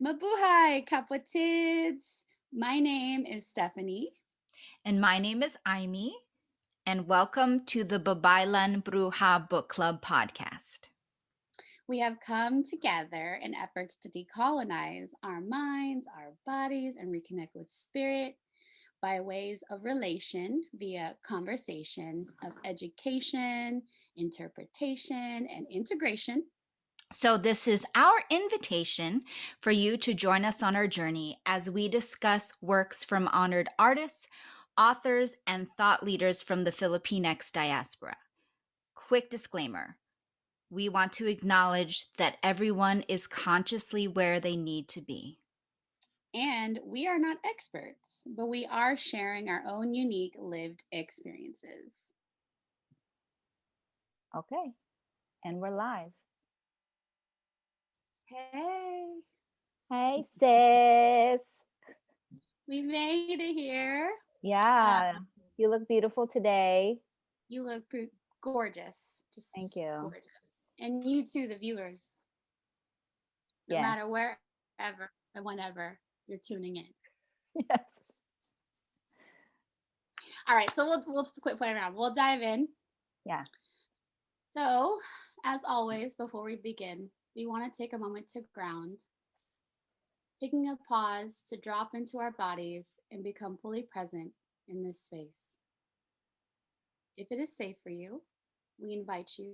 Mabuhay, kapatids! My name is Stephanie. And my name is Aimee, and welcome to the Babaylan Book Club podcast. We have come together in efforts to decolonize our minds, our bodies, and reconnect with spirit by ways of relation via conversation, of education, interpretation, and integration. So, this is our invitation for you to join us on our journey as we discuss works from honored artists, authors, and thought leaders from the Filipinx diaspora. Quick disclaimer: we want to acknowledge that everyone is consciously where they need to be. And we are not experts, but we are sharing our own unique lived experiences. Okay, and we're live. Hey, Hey, sis. we made it here. Yeah, you look beautiful today. You look gorgeous. Just Thank you. gorgeous. And you too, the viewers. No matter wherever and whenever you're tuning in. Yes. All right, so we'll quit playing around. We'll dive in. Yeah. So, as always, before we begin, we want to take a moment to ground, taking a pause to drop into our bodies and become fully present in this space. If it is safe for you, we invite you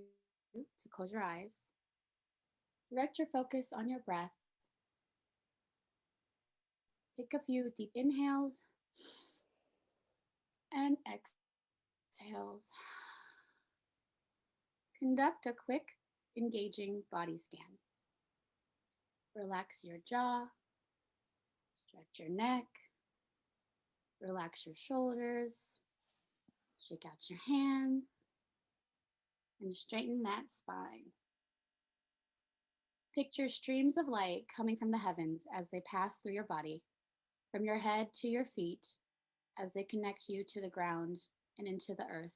to close your eyes, direct your focus on your breath, take a few deep inhales and exhales. Conduct a quick, engaging body scan. Relax your jaw, stretch your neck, relax your shoulders, shake out your hands, and straighten that spine. Picture streams of light coming from the heavens as they pass through your body, from your head to your feet, as they connect you to the ground and into the earth.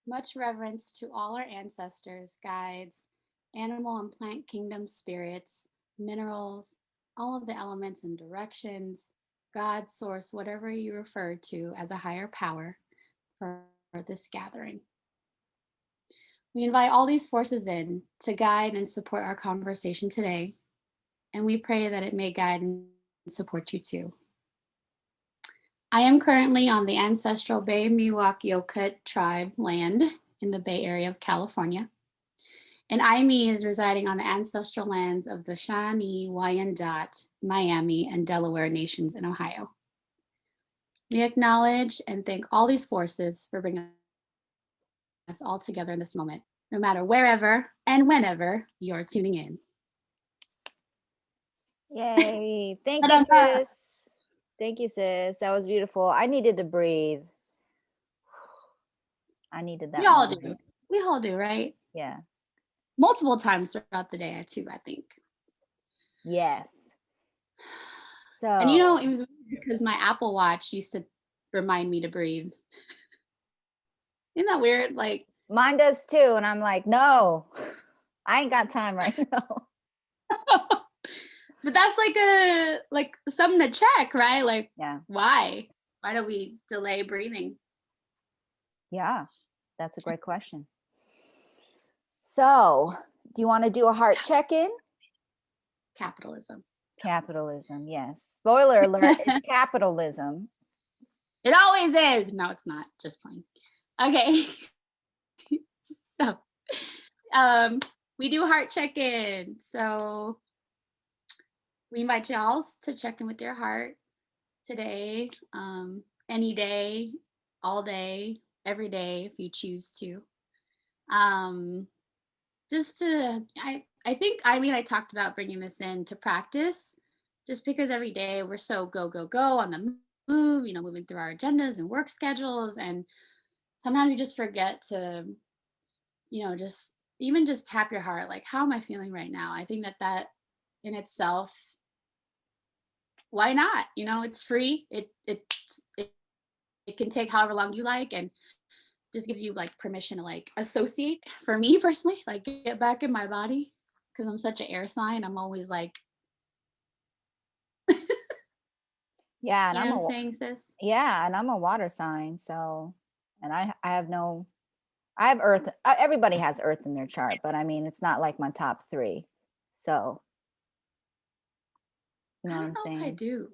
Much reverence to all our ancestors, guides, animal and plant kingdom spirits, minerals, all of the elements and directions, God, source, whatever you refer to as a higher power for this gathering. We invite all these forces in to guide and support our conversation today, and we pray that it may guide and support you too. I am currently on the ancestral Bay Miwok Yokut tribe land in the Bay Area of California, and Aimee is residing on the ancestral lands of the Shawnee, Wyandot, Miami, and Delaware nations in Ohio. We acknowledge and thank all these forces for bringing us all together in this moment, no matter wherever and whenever you're tuning in. Yay. Thank you, sis. Thank you, sis. That was beautiful. I needed to breathe. I needed that. We all do. We all do, right? Yeah. Multiple times throughout the day, too, I think. Yes. So. And you know, it was because my Apple Watch used to remind me to breathe. Isn't that weird? Like mine does too. And I'm like, no, I ain't got time right now. But that's like something to check, right? Like, yeah. Why do we delay breathing? Yeah, that's a great question. So, do you want to do a heart check-in? Capitalism. Capitalism, yes. Spoiler alert, it's capitalism. It always is. No, it's not. Just playing. Okay. So, we do heart check-in. So, we invite y'all to check in with your heart today, any day, all day, every day, if you choose to. Just to, I think, I talked about bringing this in to practice, just because every day we're so go, go, go on the move, moving through our agendas and work schedules. And sometimes we just forget to, just tap your heart. Like, how am I feeling right now? I think that in itself, why not? It's free. It can take however long you like, and just gives you like permission to like associate, for me personally, like get back in my body. because I'm such an air sign. I'm always like, Yeah, you know what I'm saying, sis? and I'm a water sign, so and I have no I have earth. Everybody has earth in their chart, but I mean, it's not like my top 3. So, you know I what don't I'm know if I saying? do.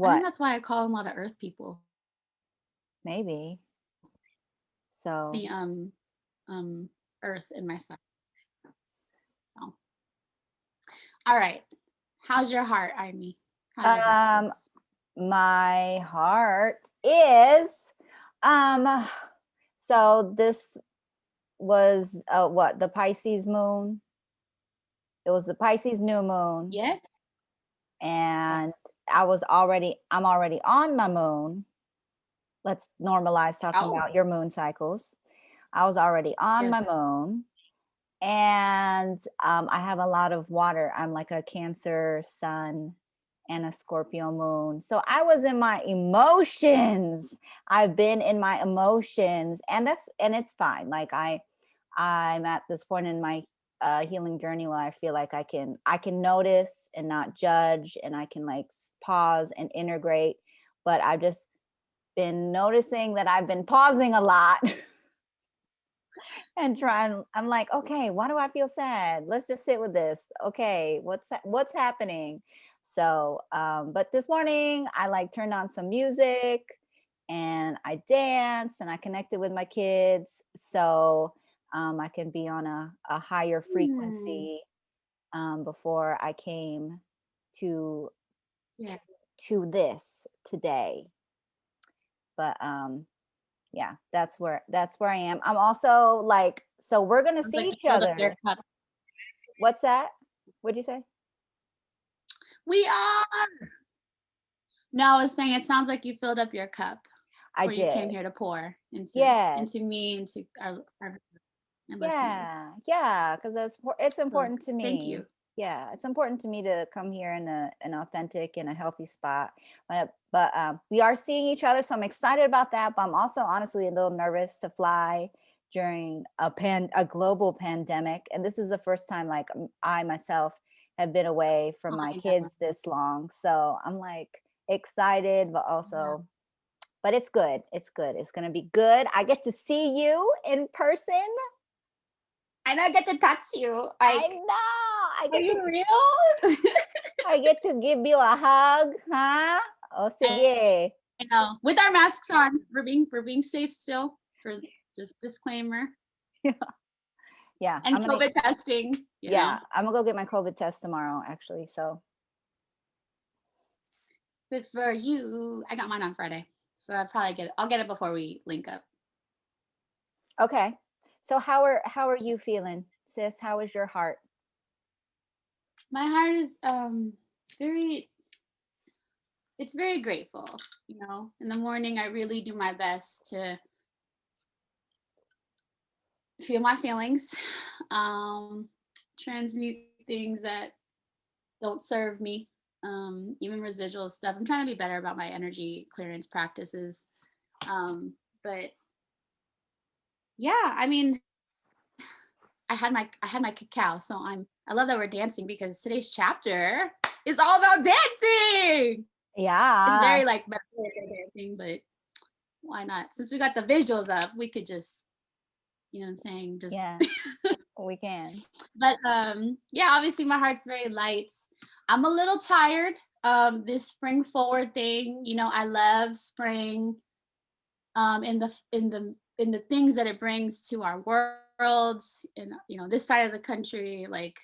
I think What? that's why I call a lot of earth people. Maybe. So, The earth in my sign. So. All right. How's your heart, Amy? How's your heart, um, sis? my heart is, um, so this was what, the Pisces moon? It was the Pisces new moon, Yes. and Yes. I'm already on my moon. Let's normalize talking Oh. about your moon cycles. I was already on my Yes. moon, and I have a lot of water. I'm like a Cancer sun and a Scorpio moon. So I was in my emotions. I've been in my emotions, and it's fine. Like I'm at this point in my healing journey where I feel like I can notice and not judge, and I can like pause and integrate. But I've just been noticing that I've been pausing a lot. And trying, I'm like, okay, why do I feel sad? Let's just sit with this. Okay, what's happening? So but this morning I like turned on some music and I danced and I connected with my kids, so I can be on a higher frequency before I came to Yeah. to this today. But yeah, that's where I am. I'm also like, so we're gonna Sounds see like you each filled up your other. cup. What's that? What'd you say? We are. No, I was saying it sounds like you filled up your cup I before you came did. here to pour Yes. into me, into our and listeners. Yeah, because it's So important to thank you. me. Yeah, it's important to me to come here in an authentic and a healthy spot. But we are seeing each other, so I'm excited about that. But I'm also honestly a little nervous to fly during a global pandemic, and this is the first time like I myself have been away from Oh, my I know. kids this long. So I'm like excited, but Yeah. also, but it's good. It's good. It's gonna be good. I get to see you in person. And I get to touch you. I Like, know. are you real? I get to give you a hug, huh? Oh, I sige. know. With our masks on, we're being safe still. For just disclaimer. Yeah, And COVID testing. I'm gonna go get my COVID test tomorrow, actually. So Good for you. I got mine on Friday, so I'll get it before we link up. okay. So how are you feeling, sis? How is your heart? My heart is very it's very grateful. In the morning I really do my best to feel my feelings, um, transmute things that don't serve me, even residual stuff. I'm trying to be better about my energy clearance practices. But yeah, I mean, I had my cacao, so I love that we're dancing because today's chapter is all about dancing. It's Yeah. very like metaphorical dancing, but why not? Since we got the visuals up, we could just, you know what I'm saying, just Yeah, we can. but yeah, obviously my heart's very light. I'm a little tired. This spring forward thing, I love spring, in the things that it brings to our worlds, and this side of the country, like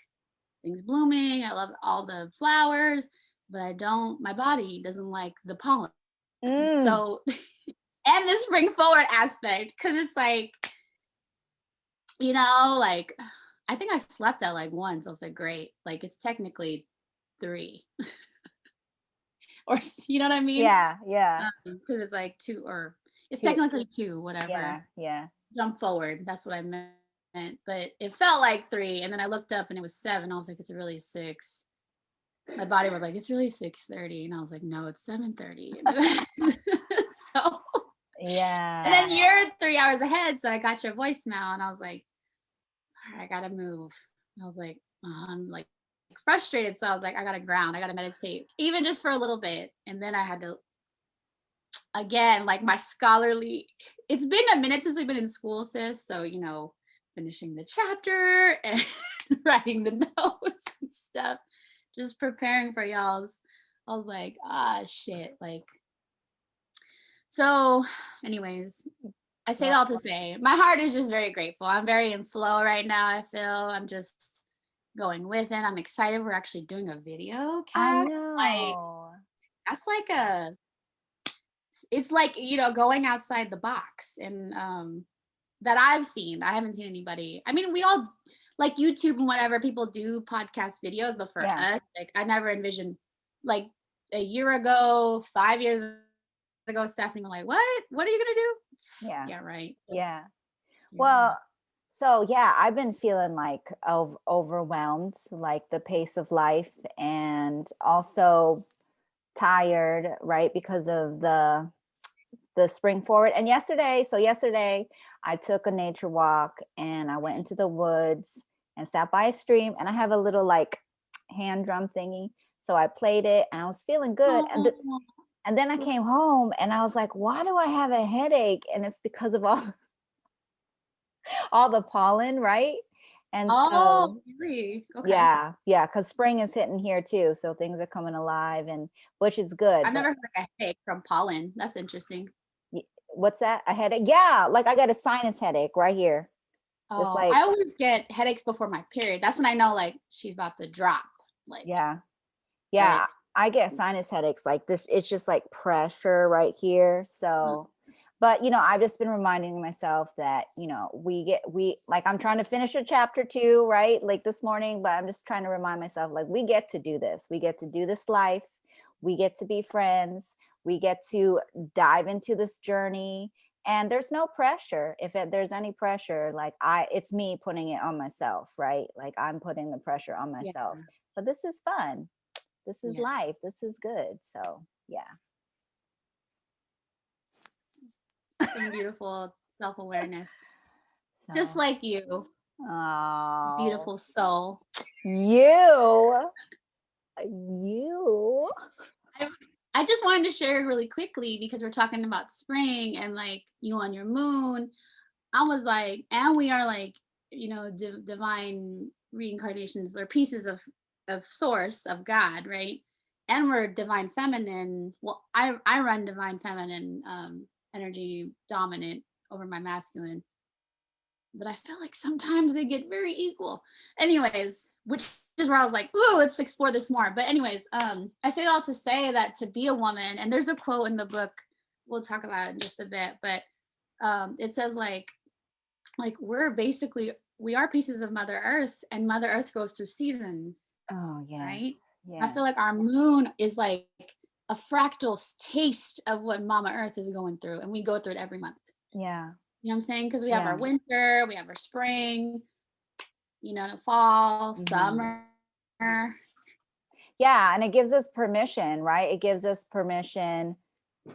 things blooming. I love all the flowers, but my body doesn't like the pollen. Mm, So and the spring forward aspect, because it's like, like I think I slept at like once. I was like, great. Like it's technically 3, or you know what I mean? yeah. Because it's like 2, or it's Two, technically 2, whatever. yeah. Jump forward. That's what I meant. But it felt like 3, and then I looked up and it was 7. I was like, it's really 6. My body was like, it's really 6:30, and I was like, no, it's 7:30. So, and Yeah. then you're 3 hours ahead, so I got your voicemail, and I was like, all right, I gotta move. I was like, I'm like frustrated. So I was like, I gotta ground, I gotta meditate, even just for a little bit. And then I had to, again, like my scholarly, it's been a minute since we've been in school, sis. So, finishing the chapter and writing the notes and stuff, just preparing for y'all's. I was like, shit. Like, so, anyways, I say it Well, all to say my heart is just very grateful. I'm very in flow right now. I feel I'm just going with it. I'm excited. We're actually doing a video, I Kat. Like, know. that's like it's like, going outside the box. And that I've seen. I haven't seen anybody. I mean, we all like YouTube and whatever, people do podcast videos, but for Yeah. us, like I never envisioned, like a year ago, 5 years ago, Stephanie was like, what are you gonna do? Yeah. Yeah, right. Yeah. Yeah. Well, so yeah, I've been feeling like overwhelmed, like the pace of life, and also tired, right? Because of the spring forward. And yesterday I took a nature walk and I went into the woods and sat by a stream, and I have a little like hand drum thingy. So I played it and I was feeling good. Oh, And then I came home and I was like, why do I have a headache? And it's because of all the pollen, right? And oh, so really? Okay. yeah, because spring is hitting here too. So things are coming alive, and which is good. I've But never heard a headache from pollen. That's interesting. what's that? A headache? Yeah, like I got a sinus headache right here. Just Oh, like, I always get headaches before my period. That's when I know like she's about to drop. Like, yeah. but Yeah, I get sinus headaches like this. It's just like pressure right here. uh, So, but I've just been reminding myself that, like I'm trying to finish a chapter 2, right? Like this morning, but I'm just trying to remind myself, like, we get to do this. We get to do this life. We get to be friends. We get to dive into this journey. And there's no pressure. If there's any pressure, like it's me putting it on myself, right? Like I'm putting the pressure on yeah, myself. But this is fun. This is yeah. life. This is good. So yeah. Some beautiful self-awareness. Just So like you, oh, beautiful soul. you you I, I just wanted to share really quickly because we're talking about spring and like you on your moon. I was like, and we are like, divine reincarnations or pieces of source of God, right? And we're divine feminine. Well, I run divine feminine energy dominant over my masculine, but I feel like sometimes they get very equal. Anyways, which is where I was like, ooh, let's explore this more. But anyways, I say it all to say that to be a woman, and there's a quote in the book, we'll talk about it in just a bit, but it says like we are pieces of Mother Earth, and Mother Earth goes through seasons, oh yes, right? I yes, feel like our moon is like a fractal taste of what Mama Earth is going through, and we go through it every month. yeah, You know what I'm saying? Because we have our yeah. winter, we have our spring, fall, Hmm. summer. Yeah, and it gives us permission, right? It gives us permission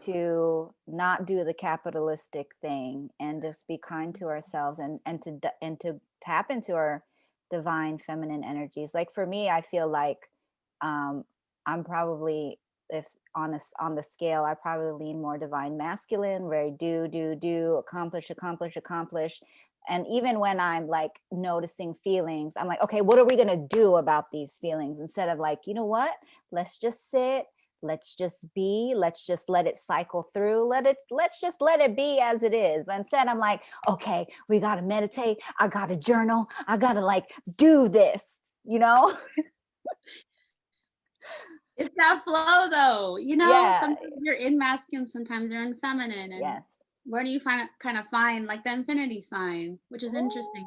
to not do the capitalistic thing and just be kind to ourselves, and to tap into our divine feminine energies. Like for me, I feel like um I'm probably, if on the scale, I probably lean more divine masculine, very do, accomplish, accomplish, accomplish. And even when I'm like noticing feelings, I'm like, okay, what are we going to do about these feelings, instead of like, you know what, let's just sit, let's just be, let's just let it cycle through, let's just let it be as it is. But instead I'm like, okay, we got to meditate, I got to journal, I got to like do this, you know. It's that flow though, Yeah. sometimes you're in masculine, sometimes you're in feminine. And Yes. where do you find like the infinity sign, which is interesting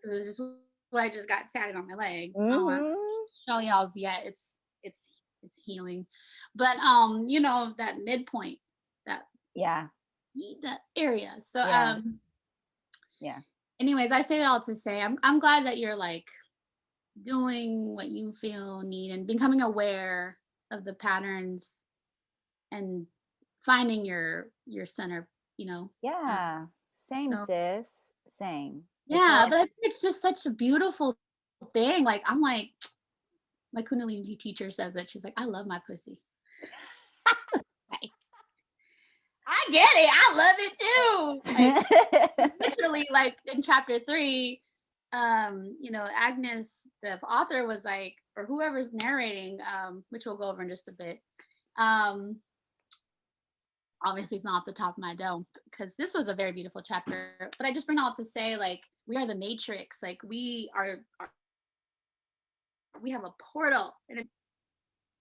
because it's just what I just got tatted on my leg. I don't want Mm-hmm. to show y'all's yet. It's healing. But that midpoint, that Yeah. that area. So Yeah. Yeah. anyways, I say that all to say I'm glad that you're like doing what you feel need and becoming aware of the patterns and finding your center, uh, Yeah. Same, so sis. Same. Yeah, but I think it's just such a beautiful thing. Like, I'm like, my Kundalini teacher says that. She's like, I love my pussy. Like, I get it. I love it too. Like, literally, like in chapter 3, Agnes, the author, was like, or whoever's narrating, which we'll go over in just a bit. Obviously, it's not off the top of my dome because this was a very beautiful chapter. But I just bring it all up to say, like, we are the matrix. Like, we have a portal and it's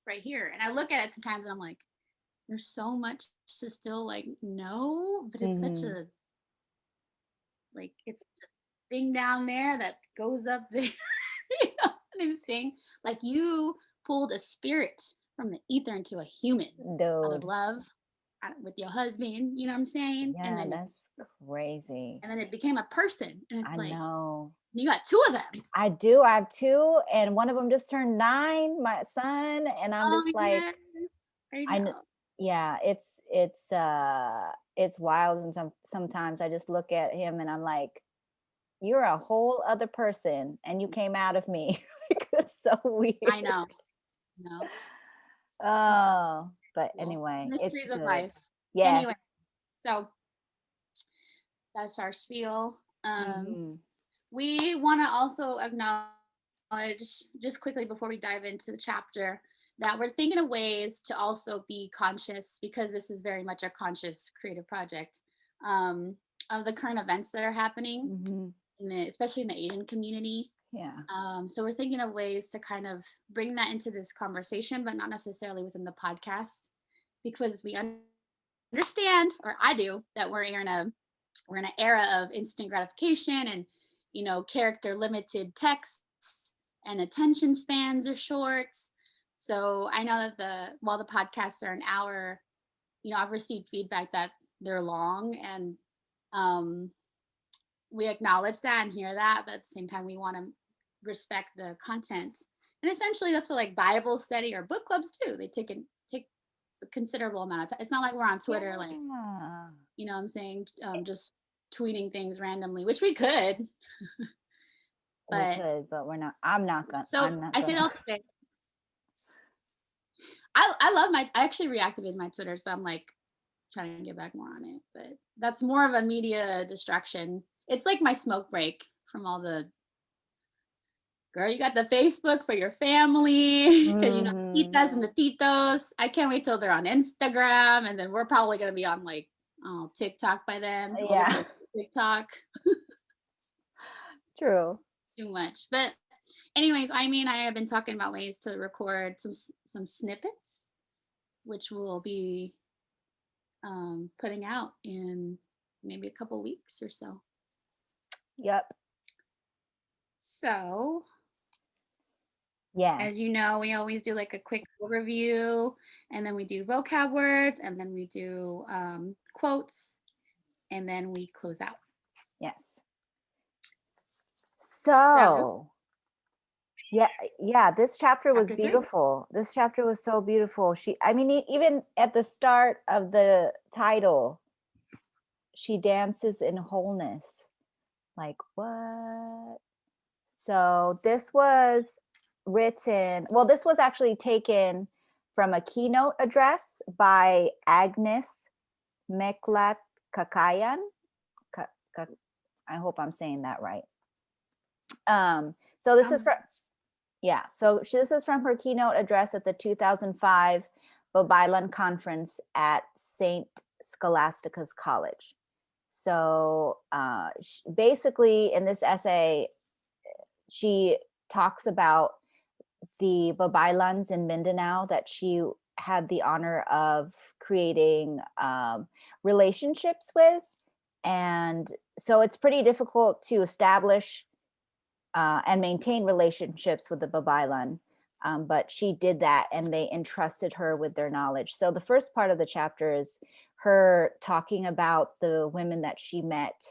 right here. And I look at it sometimes and I'm like, there's so much to still like know, but it's such a like it's a thing down there that goes up there. You know what I'm saying? Like, you pulled a spirit from the ether into a human out of Dude. love with your husband, you know what I'm saying? Yeah, And then that's crazy. and then it became a person. And it's I like, know. you got 2 of them. I do. I have 2, and one of them just turned 9, my son, and I'm Oh, just like, yes. I know. yeah, it's wild, and sometimes I just look at him and I'm like, you're a whole other person, and you came out of me. Like, it's so weird. I know. No. Oh, but anyway, it's Mysteries of good. life. Yes. Anyway, so that's our spiel. We want to also acknowledge, just quickly before we dive into the chapter, that we're thinking of ways to also be conscious, because this is very much a conscious creative project, of the current events that are happening, especially in the Asian community. Yeah. So we're thinking of ways to kind of bring that into this conversation, but not necessarily within the podcast, because we understand, or I do, that we're in an era of instant gratification and character limited texts, and attention spans are short. So I know that while the podcasts are an hour, I've received feedback that they're long, and we acknowledge that and hear that, but at the same time we want to respect the content. And essentially that's what like Bible study or book clubs do. They take a considerable amount of time. It's not like we're on Twitter, like, what I'm saying, just tweeting things randomly, which we could. But we're not. I'm not gonna. So I say it all to say, I actually reactivated my Twitter, so I'm like trying to get back more on it. But that's more of a media distraction. It's like my smoke break from all the, girl, you got the Facebook for your family, because titas and the titos. I can't wait till they're on Instagram, and then we're probably gonna be on like TikTok by then. Yeah. TikTok. True. Too much. But anyways, I have been talking about ways to record some snippets, which we'll be putting out in maybe a couple weeks or so. Yep. So yeah, as you know, we always do like a quick overview, and then we do vocab words, and then we do quotes, and then we close out. Yes. So yeah, this chapter was beautiful. 3. This chapter was so beautiful. Even at the start of the title, she dances in wholeness. Like, what? So this was written, well, this was actually taken from a keynote address by Agnes Miclat-Cacayan. I hope I'm saying that right. So this is from, this is from her keynote address at the 2005 Babaylan Conference at St. Scholastica's College. So basically in this essay, she talks about the Babaylans in Mindanao that she had the honor of creating relationships with. And so it's pretty difficult to establish and maintain relationships with the Babaylan. But she did that, and they entrusted her with their knowledge. So the first part of the chapter is her talking about the women that she met.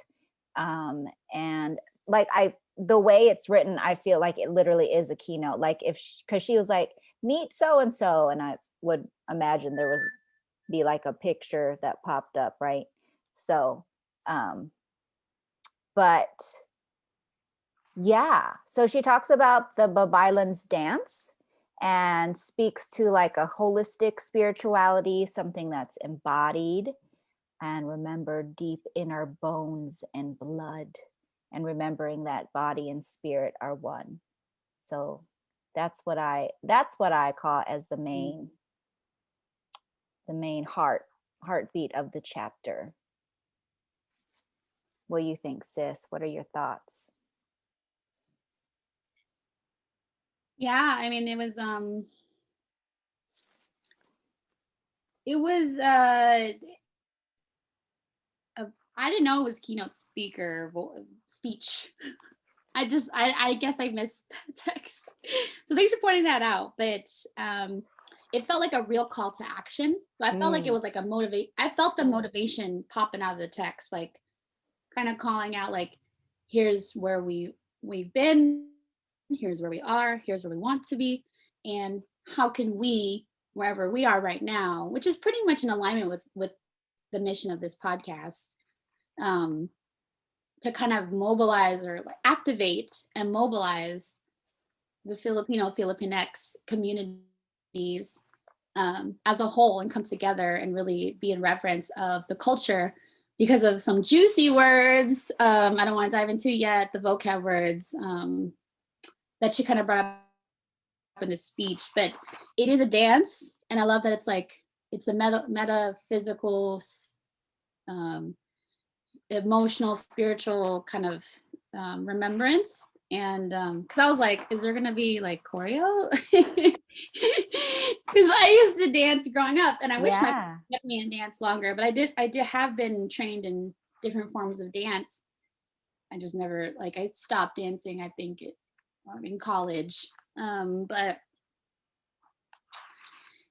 And like the way it's written, I feel like it literally is a keynote. Like because she was like, meet so-and-so. And I would imagine there was be like a picture that popped up, right? So, but Yeah. So she talks about the Babaylans dance and speaks to like a holistic spirituality, something that's embodied and remembered deep in our bones and blood, and remembering that body and spirit are one. So that's what I call as the main heartbeat of the chapter. What do you think, sis? What are your thoughts? Yeah, I mean, it was I didn't know it was keynote speaker speech. I guess I missed that text. So thanks for pointing that out. But it felt like a real call to action. So I felt like it was like I felt the motivation popping out of the text, like kind of calling out like, here's where we've been, here's where we are, here's where we want to be, and how can we, wherever we are right now, which is pretty much in alignment with the mission of this podcast, to kind of mobilize or like activate and mobilize the Filipinx communities as a whole, and come together and really be in reverence of the culture because of some juicy words. I don't want to dive into yet, the vocab words that she kind of brought up in the speech, but it is a dance. And I love that it's a metaphysical, emotional, spiritual kind of remembrance. And because I was like, is there gonna be like choreo? Because I used to dance growing up, and I wish my parents kept me in dance longer. But I did have been trained in different forms of dance. I just never, like, I stopped dancing, I think in college. But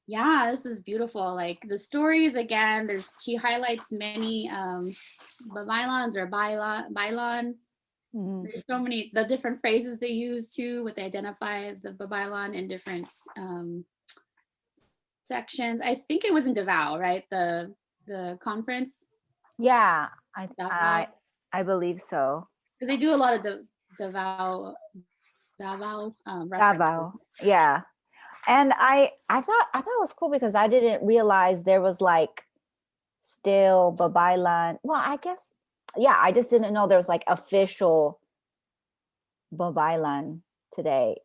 yeah, this was beautiful. Like the stories, again, she highlights many Babaylans or Baylan. There's so many, the different phrases they use too, with they identify the Babaylan in different sections. I think it was in Davao, right? The conference. Yeah, I believe so. Because they do a lot of Davao references. Davao, yeah. And I thought it was cool because I didn't realize there was like still Babaylan. Well, I guess, yeah, I just didn't know there was like official Babaylan today.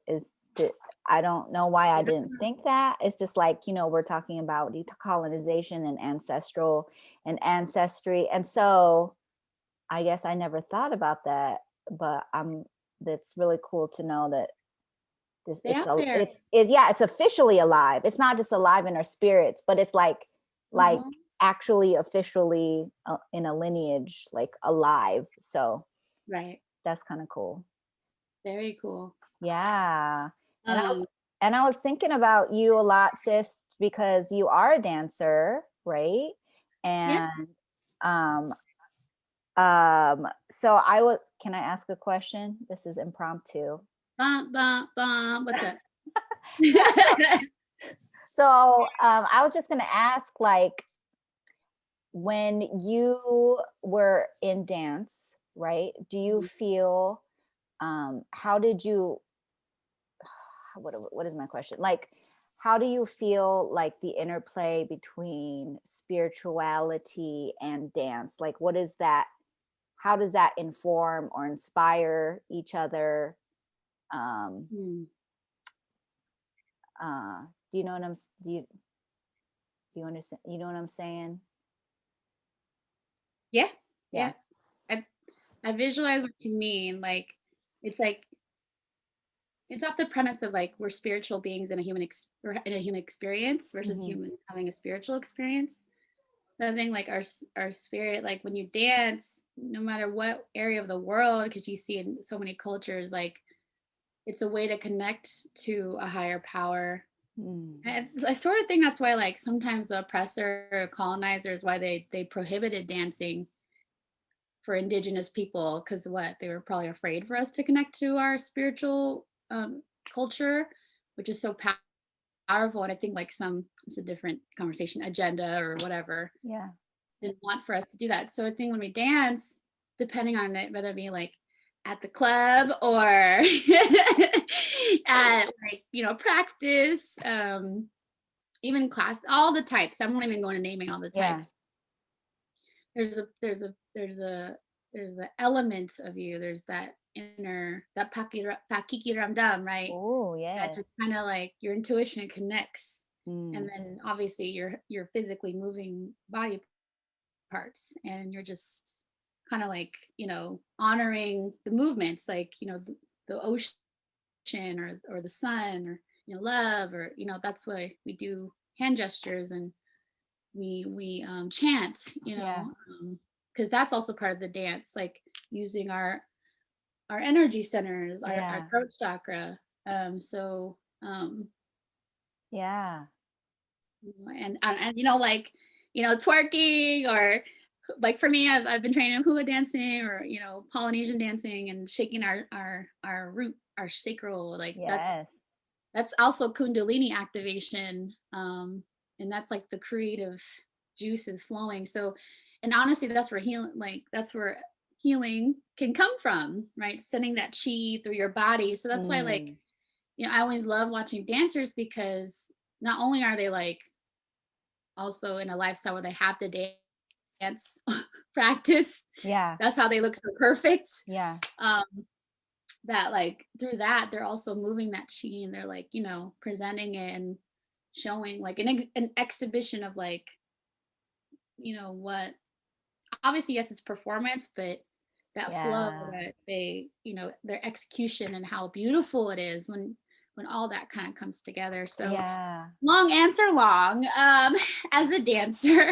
I don't know why I didn't think that. It's just like, we're talking about decolonization and ancestral and ancestry. And so I guess I never thought about that, but that's really cool to know that it's officially alive. It's not just alive in our spirits, but it's like actually officially in a lineage, like alive. So right, that's kind of cool. Very cool. Yeah. And I was thinking about you a lot, sis, because you are a dancer, right? And so can I ask a question? This is impromptu. What's up? So I was just going to ask, like, when you were in dance, right? Do you feel, how did you, what is my question? Like, how do you feel like the interplay between spirituality and dance? Like, what is that? How does that inform or inspire each other? Do you know what do you understand? You know what I'm saying? Yeah. I visualize what you mean. Like, it's off the premise of like we're spiritual beings in a human experience versus humans having a spiritual experience. So I think like our spirit, like when you dance, no matter what area of the world, because you see in so many cultures, like it's a way to connect to a higher power. And I sort of think that's why like sometimes the oppressor or colonizers, why they prohibited dancing for indigenous people, because they were probably afraid for us to connect to our spiritual culture, which is so powerful. And I think like it's a different conversation, agenda or whatever, didn't want for us to do that. So I think when we dance, depending on it, whether it be like at the club or at like, practice, even class, all the types. I won't even go into naming all the types. There's a element of you. There's that inner, that pakikiramdam, right? Oh, That yes. just kind of like your intuition connects. And then obviously you're physically moving body parts, and you're just kind of like, honoring the movements, like, the ocean or the sun, or, love, or, that's why we do hand gestures, and we chant, because that's also part of the dance, like using our energy centers, our throat chakra. So Yeah. and like, twerking, or like for me, I've been training hula dancing, or Polynesian dancing, and shaking our root, our sacral, like that's also Kundalini activation, and that's like the creative juices flowing. So, and honestly, that's where healing can come from, right? Sending that chi through your body. So that's why, like, I always love watching dancers, because not only are they like also in a lifestyle where they have to dance practice, that's how they look so perfect, that like through that they're also moving that chi, and they're like, presenting it and showing like an exhibition of like, what, obviously, yes, it's performance, but that flow that they, their execution, and how beautiful it is when all that kind of comes together. So long answer long, as a dancer,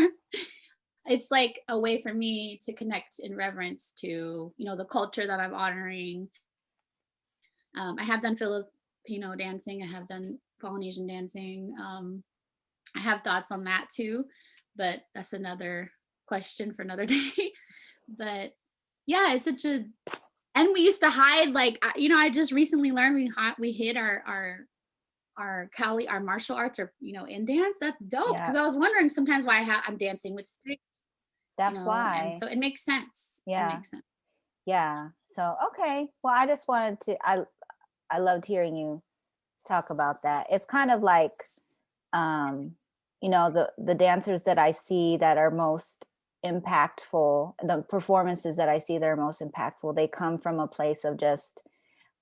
it's like a way for me to connect in reverence to, the culture that I'm honoring. I have done Filipino dancing. I have done Polynesian dancing. I have thoughts on that too, but that's another question for another day. But yeah, it's such a, and we used to hide, like, I just recently learned we hid our Kali, our martial arts, or, in dance. That's dope. Because I was wondering sometimes why I'm dancing with sticks. That's why. And so it makes sense. Yeah. It makes sense. Yeah. So, okay. Well, I just wanted to, I loved hearing you talk about that. It's kind of like, the dancers that I see that are most impactful, the performances that I see that are most impactful, they come from a place of just,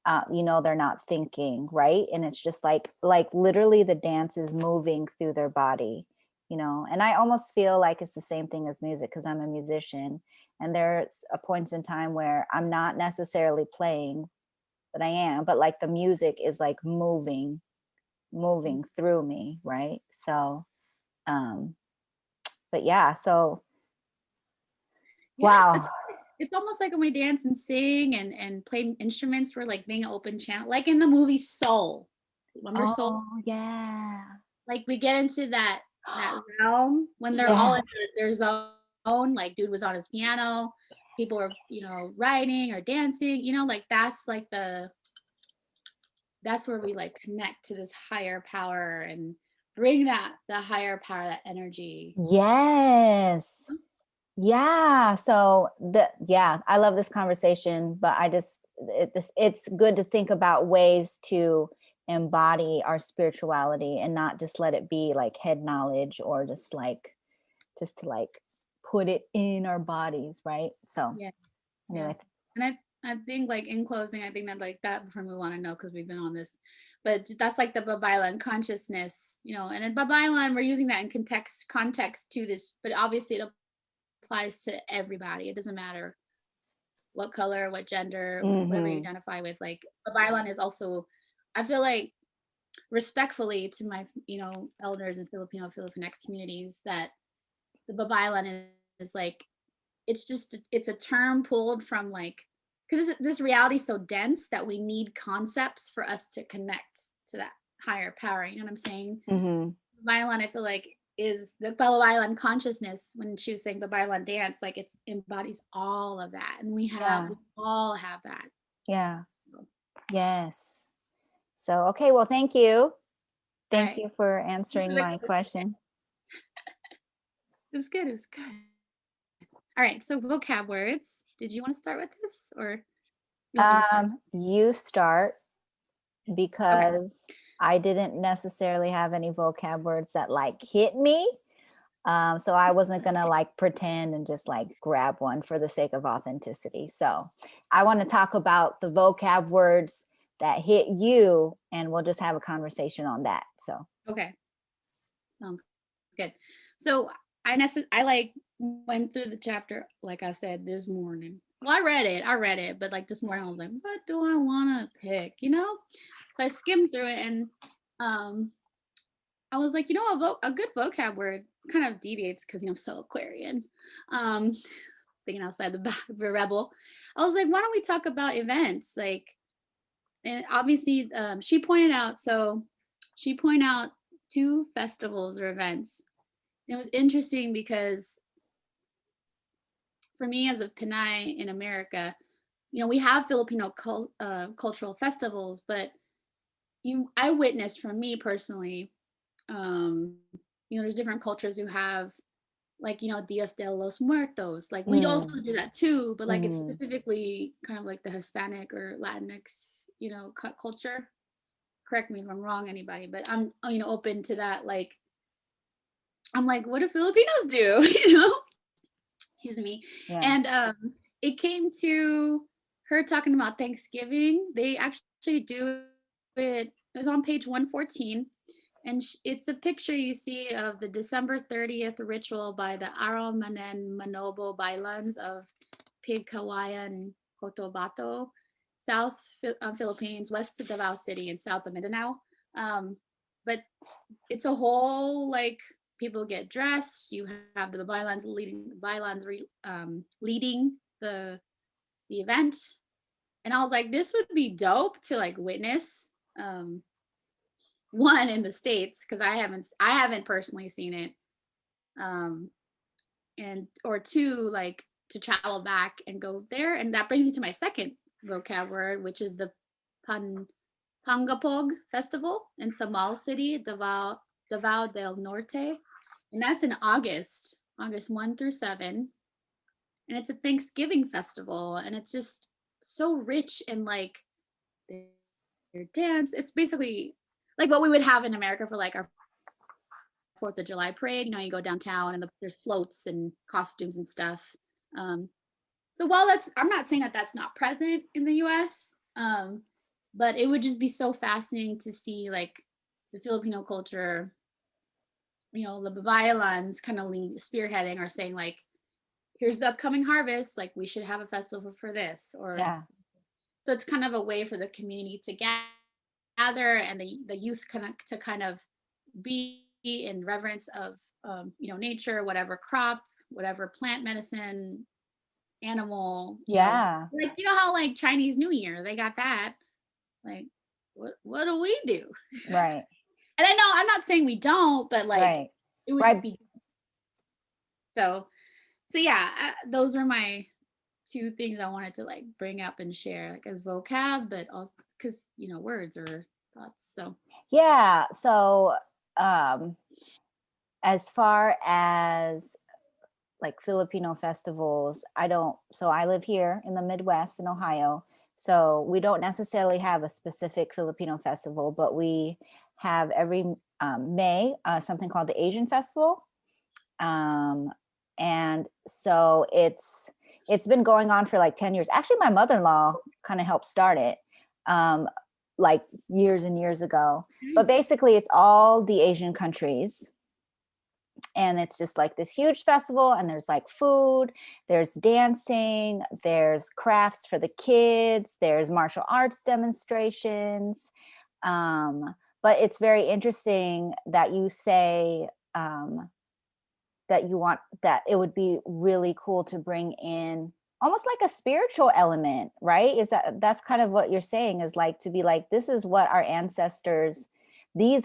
they're not thinking, right? And it's just like literally the dance is moving through their body, and I almost feel like it's the same thing as music, because I'm a musician, and there's a point in time where I'm not necessarily playing, but I am, but like the music is like moving through me, right? So but yeah, so wow. It's almost like when we dance and sing and play instruments, we're like being an open channel, like in the movie Soul. Remember Soul? Yeah. Like we get into that realm when they're all in their zone. Like dude was on his piano, people were, writing or dancing, like that's like that's where we like connect to this higher power and bring the higher power, that energy. Yes. Yeah. So I love this conversation, but it's good to think about ways to embody our spirituality and not just let it be like head knowledge, or just to like put it in our bodies, right? So anyway. And I think, like, in closing, I think that like that before we want to know, because we've been on this, but that's like the Babaylan consciousness, and in Babaylan we're using that in context to this, but obviously it applies to everybody. It doesn't matter what color, what gender, whatever you identify with. Like Babaylan is also, I feel like, respectfully to my, elders in Filipinx communities, that the Babaylan is like, it's a term pulled from like, because this reality is so dense that we need concepts for us to connect to that higher power. You know what I'm saying? Babaylan, I feel like, is the Babaylan consciousness. When she was saying Babaylan dance, like it embodies all of that, and we all have that. Yeah. Yes. So okay, well, thank you. Thank you for answering my question. It was good. All right, so vocab words. Did you want to start with this, or? You want me to start? You start, because I didn't necessarily have any vocab words that like hit me. So I wasn't gonna like pretend and just like grab one for the sake of authenticity. So I want to talk about the vocab words that hit you, and we'll just have a conversation on that. So Okay, sounds good. So I like went through the chapter, like I said, this morning. Well, I read it, but like this morning I was like, what do I want to pick? So I skimmed through it, and I was like, a good vocab word kind of deviates because I'm so Aquarian. Um, thinking outside the box, the rebel. I was like, why don't we talk about events? Like, and obviously, she pointed out two festivals or events. And it was interesting because for me as a Pinay in America, we have Filipino cultural festivals, but I witnessed, from me personally, there's different cultures who have, like, Dias de los Muertos. Like, we'd also do that too, but like it's specifically kind of like the Hispanic or Latinx, culture. Correct me if I'm wrong, anybody, but I'm, open to that. Like, I'm like, what do Filipinos do? Excuse me. yeah. And it came to her talking about Thanksgiving. They actually do it. It was on page 114. And it's a picture you see of the December 30th ritual by the Aramanen Manobo Babaylans of Pigcawayan, Cotabato, South Philippines, west of Davao City, and south of Mindanao. But it's a whole, like, people get dressed. You have the Babaylans leading the event, and I was like, this would be dope to like witness. One, in the States, because I haven't personally seen it, and or two, like, to travel back and go there. And that brings me to my second vocab word, which is the Pangapog Festival in Samal City, Davao del Norte, and that's in August 1 through 7, and it's a Thanksgiving festival, and it's just so rich in, like, their dance. It's basically like what we would have in America for like our 4th of July parade. You go downtown and there's floats and costumes and stuff. So while I'm not saying that that's not present in the U.S., but it would just be so fascinating to see, like, the Filipino culture, the Babaylans kind of spearheading or saying, like, here's the upcoming harvest, like, we should have a festival for this. Or so it's kind of a way for the community to gather, and the youth to kind of be in reverence of nature, whatever crop, whatever plant medicine, animal. Like, how like Chinese New Year, they got that. Like, what do we do? Right. And I know I'm not saying we don't, but like it would just be. So yeah, those were my two things I wanted to like bring up and share, like, as vocab, but also because words or thoughts. So yeah. So as far as like Filipino festivals, I live here in the Midwest in Ohio. So we don't necessarily have a specific Filipino festival, but we have every May something called the Asian Festival. And so it's been going on for like 10 years. Actually, my mother-in-law kind of helped start it like years and years ago. But basically, it's all the Asian countries. And it's just like this huge festival, and there's like food, there's dancing, there's crafts for the kids, there's martial arts demonstrations. But it's very interesting that you say that it would be really cool to bring in almost like a spiritual element, right? That's kind of what you're saying, is like to be like, this is what our ancestors, these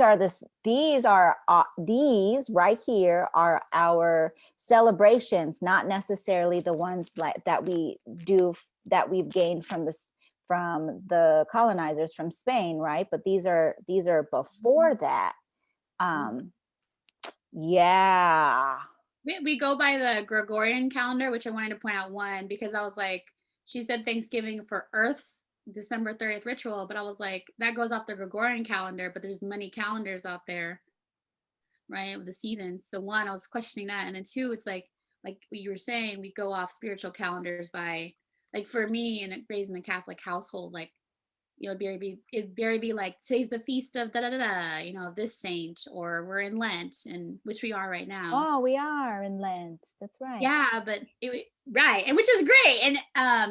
right here are our celebrations, not necessarily the ones like that we've gained from the colonizers from Spain, right? But these are before that. Yeah. we go by the Gregorian calendar, which I wanted to point out, one, because I was like, she said Thanksgiving for Earth's December 30th ritual, but I was like, that goes off the Gregorian calendar, but there's many calendars out there, right? With the seasons. So one, I was questioning that. And then two, it's like what you were saying, we go off spiritual calendars by, like for me and raised in a Catholic household, like, you know, it'd be like, today's the feast of da da da da, you know, of this saint, or we're in Lent, and which we are right now. Oh, we are in Lent. That's right. Yeah, but right, and which is great. And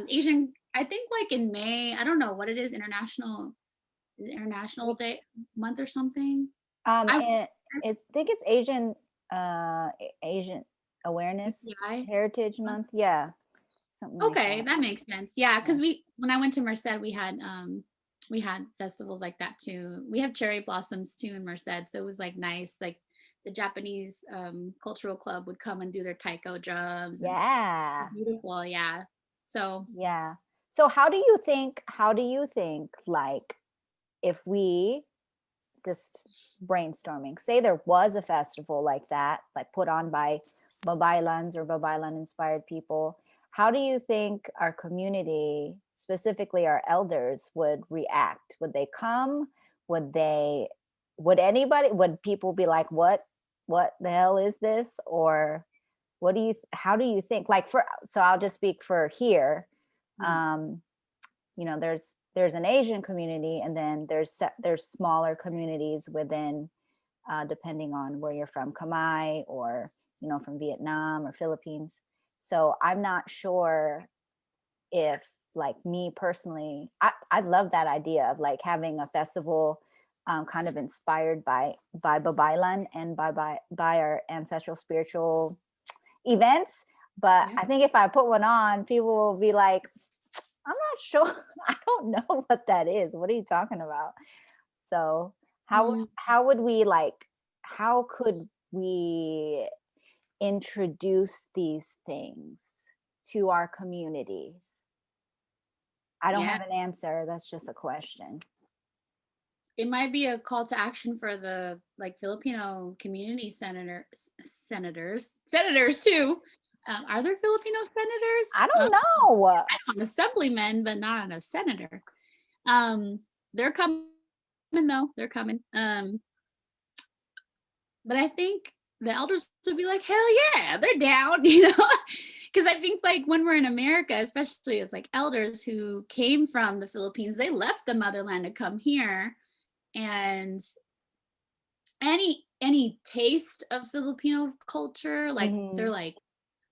Asian, I think like in May, I don't know what it is, International Day month or something. I think it's Asian Awareness Heritage Month. Yeah, something like Okay, that. that makes sense. Yeah, because when I went to Merced, we had festivals like that too. We have cherry blossoms too in Merced, so it was like nice. Like the Japanese cultural club would come and do their taiko drums. Yeah, beautiful. Yeah. So yeah. So how do you think? Like, if we just brainstorming, say there was a festival like that, like put on by Babaylans or Babaylan inspired people, how do you think our community, specifically our elders, would react? Would they come? Would people be like, what the hell is this? Or how do you think, like, so I'll just speak for here. You know, there's an Asian community, and then there's smaller communities within, depending on where you're from, Khmer, or, you know, from Vietnam or Philippines. So I'm not sure if, like, me personally, I love that idea of like having a festival kind of inspired by Babaylan and by our ancestral spiritual events. But I think if I put one on, people will be like, I'm not sure. I don't know what that is. What are you talking about? So how could we introduce these things to our communities? I don't have an answer. That's just a question. It might be a call to action for the Filipino community senators too. Are there Filipino senators? I don't know. I'm an assemblyman, but not a senator. They're coming though. They're coming. But I think the elders would be like, hell yeah, they're down, you know? Because I think like when we're in America, especially as like elders who came from the Philippines, they left the motherland to come here. And any taste of Filipino culture, like they're like,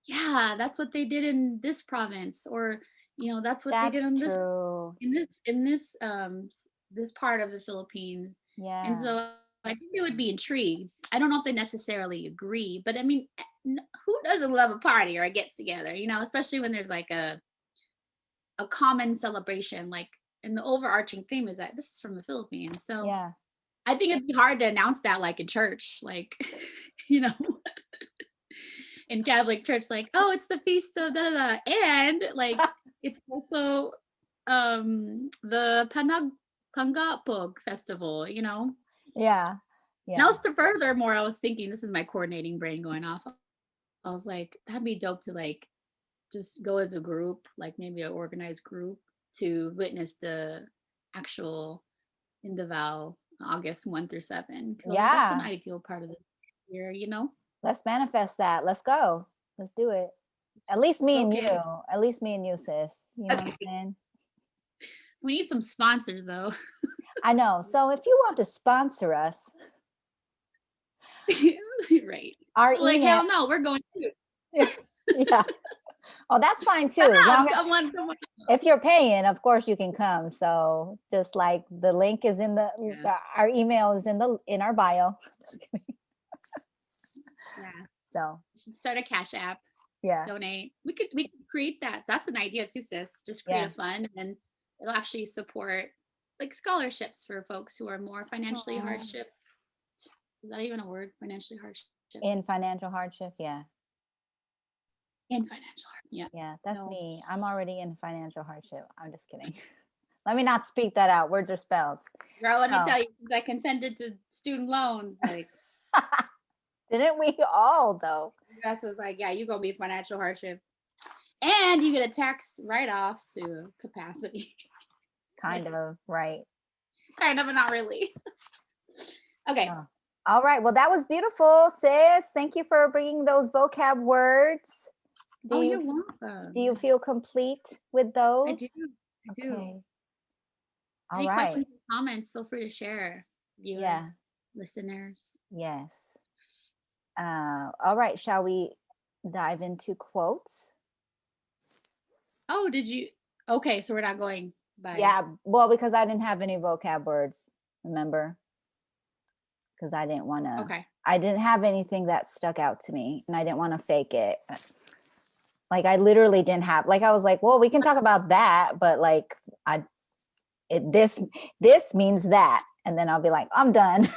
yeah, that's what they did in this province, or, you know, that's what they did in this part of the Philippines. Yeah. And so I think they would be intrigued. I don't know if they necessarily agree, but I mean, who doesn't love a party or a get together, you know, especially when there's like a common celebration, like, and the overarching theme is that this is from the Philippines. So yeah, I think it'd be hard to announce that like in church, like, you know, in Catholic church, like, oh, it's the feast of da da da, and like it's also the Pangapog festival, you know. Yeah. Now, furthermore, I was thinking, this is my coordinating brain going off. I was like, that'd be dope to like just go as a group, like maybe an organized group, to witness the actual Indavao August 1 through 7. Yeah, that's an ideal part of the year, you know. Let's manifest that. Let's go. Let's do it. At least me and you. At least me and you, sis. You know what I'm saying? We need some sponsors, though. I know. So if you want to sponsor us, right? Our email. Like, hell no, we're going to. Yeah. Oh, that's fine too. If you're paying, of course you can come. So just like the link is in our email is in our bio. Just kidding. Yeah. So we should start a Cash App. Yeah. Donate. We could create that. That's an idea too, sis. Just create a fund, and it'll actually support like scholarships for folks who are more financially hardship. Is that even a word? Financially hardship. In financial hardship, yeah. In financial hardship, yeah. That's me. I'm already in financial hardship. I'm just kidding. Let me not speak that out. Words are spells. Girl, let me tell you, I consented to student loans. Like, didn't we all though? That's was like, yeah, you're gonna be financial hardship. And you get a tax write-off to capacity. Kind of, right. Kind of, but not really. Okay. Oh. All right. Well, that was beautiful, sis. Thank you for bringing those vocab words. You're welcome. Do you feel complete with those? I do. Okay. All Any right. questions or comments, feel free to share, viewers, listeners. Yes. All right. Shall we dive into quotes? Oh, did you? Okay, so we're not going by. Yeah. Well, because I didn't have any vocab words, remember? Because I didn't want to. Okay. I didn't have anything that stuck out to me, and I didn't want to fake it. Like I literally didn't have. Like I was like, well, we can talk about that, but like this means that, and then I'll be like, I'm done.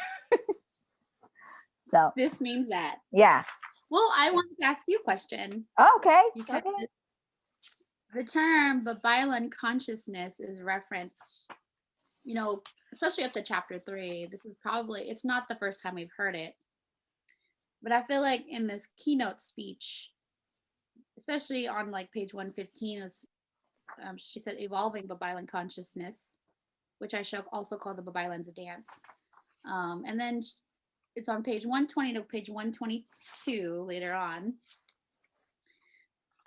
So this means that. Yeah. Well, I wanted to ask you a question. Okay. Because the term Babaylan consciousness is referenced, especially up to chapter 3. This is it's not the first time we've heard it. But I feel like in this keynote speech, especially on like page 115, she said evolving Babaylan consciousness, which I shall also call the Babaylans dance. And then it's on page 120 to page 122 later on.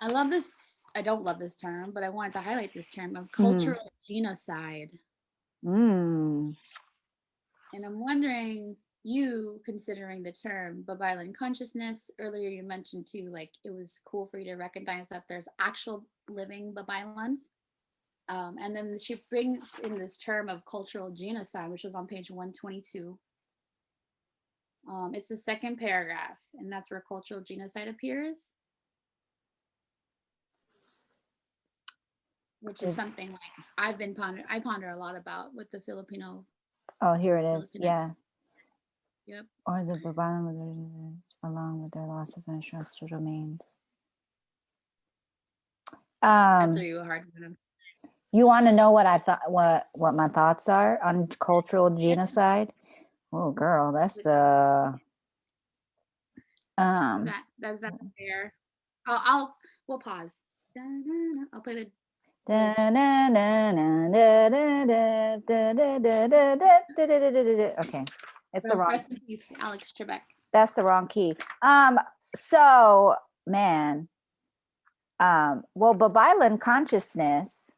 I love this. I don't love this term, but I wanted to highlight this term of cultural genocide. And I'm wondering, you considering the term Babaylan consciousness, earlier you mentioned too, like it was cool for you to recognize that there's actual living Babaylans. And then she brings in this term of cultural genocide, which was on page 122. It's the second paragraph, and that's where cultural genocide appears. Which is something like I ponder a lot about with the Filipino. Oh, here it is. Yeah. Yep. Or the Babaylan along with their loss of ancestral domains. I threw you a hard one. You want to know what I thought? What my thoughts are on cultural genocide? Oh, girl, that's that's not fair. We'll pause. I'll play the. Okay, it's the wrong. Alex Trebek. That's the wrong key. So man, well, Babaylan consciousness.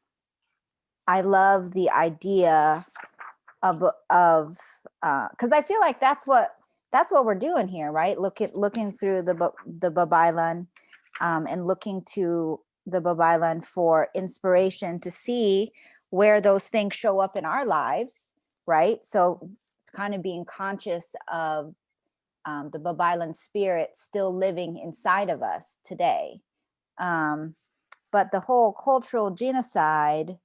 I love the idea of because I feel like that's what we're doing here, right? Looking through the Babaylan, and looking to the Babaylan for inspiration to see where those things show up in our lives, right? So kind of being conscious of the Babaylan spirit still living inside of us today. But the whole cultural genocide,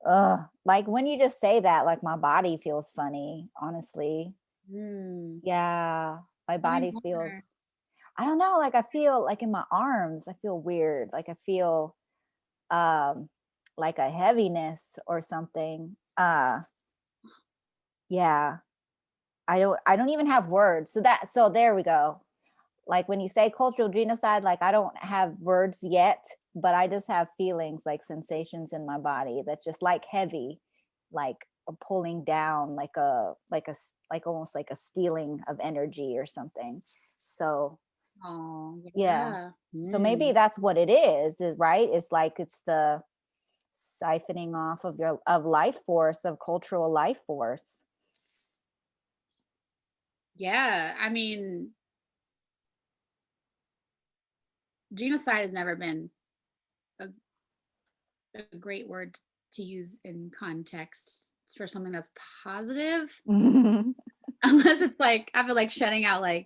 like when you just say that, like my body feels funny, honestly. Yeah, my body feels, I don't know, like I feel like in my arms, I feel weird. Like I feel like a heaviness or something. Yeah. I don't even have words. So there we go. Like when you say cultural genocide, like I don't have words yet, but I just have feelings, like sensations in my body that's just like heavy, like a pulling down, like almost like a stealing of energy or something. So yeah. So maybe that's what it is right? It's like it's the siphoning off of life force, of cultural life force. Yeah, I mean, genocide has never been a great word to use in context for something that's positive. Unless it's like, I feel like shutting out like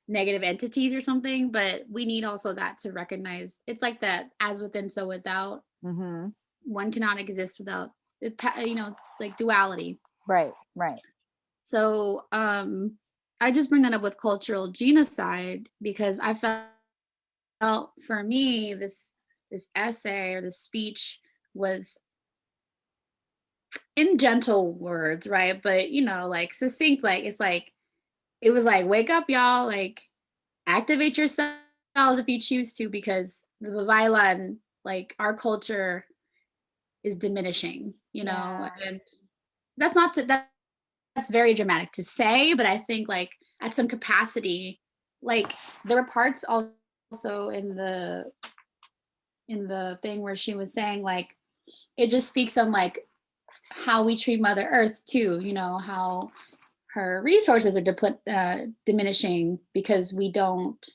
negative entities or something, but we need also that to recognize it's like that as within, so without. One cannot exist without, like duality. Right. So I just bring that up with cultural genocide because I felt for me this essay or this speech was in gentle words, right? But like succinct, like it was like, wake up, y'all, like activate yourselves if you choose to, because the Babaylan, like our culture is diminishing, Yeah. and that's not to that that's very dramatic to say, but I think like at some capacity, like there were parts also in the thing where she was saying like it just speaks on like how we treat Mother Earth too, how her resources are diminishing because we don't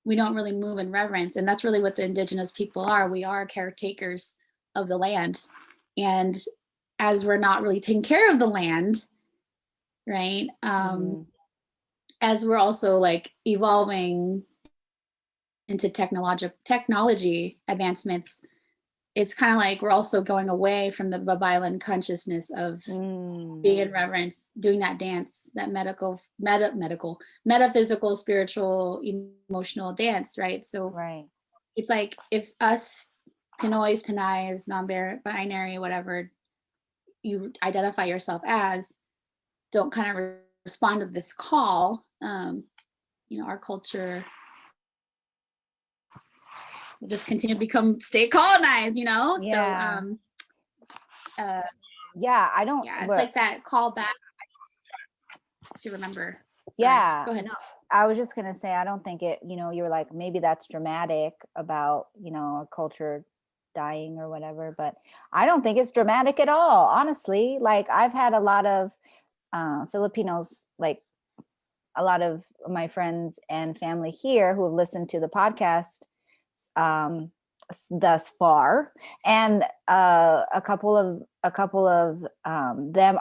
really move in reverence, and that's really what the indigenous people are. We are caretakers of the land, and as we're not really taking care of the land, right? As we're also like evolving into technology advancements, it's kind of like we're also going away from the Babaylan consciousness of being in reverence, doing that dance, that metaphysical, spiritual, emotional dance, right? So Right. it's like if us Pinoys, Pinayas, non-binary, whatever you identify yourself as, don't kind of respond to this call, our culture will just continue to stay colonized, So Yeah. uh Yeah, I don't. yeah, it's like that call back to remember. Sorry, Yeah, go ahead. no, I was just gonna say, I don't think it, you're like, maybe that's dramatic about, a culture dying or whatever, but I don't think it's dramatic at all, honestly. Like, I've had a lot of Filipinos, like a lot of my friends and family here who have listened to the podcast um, thus far, and a couple of them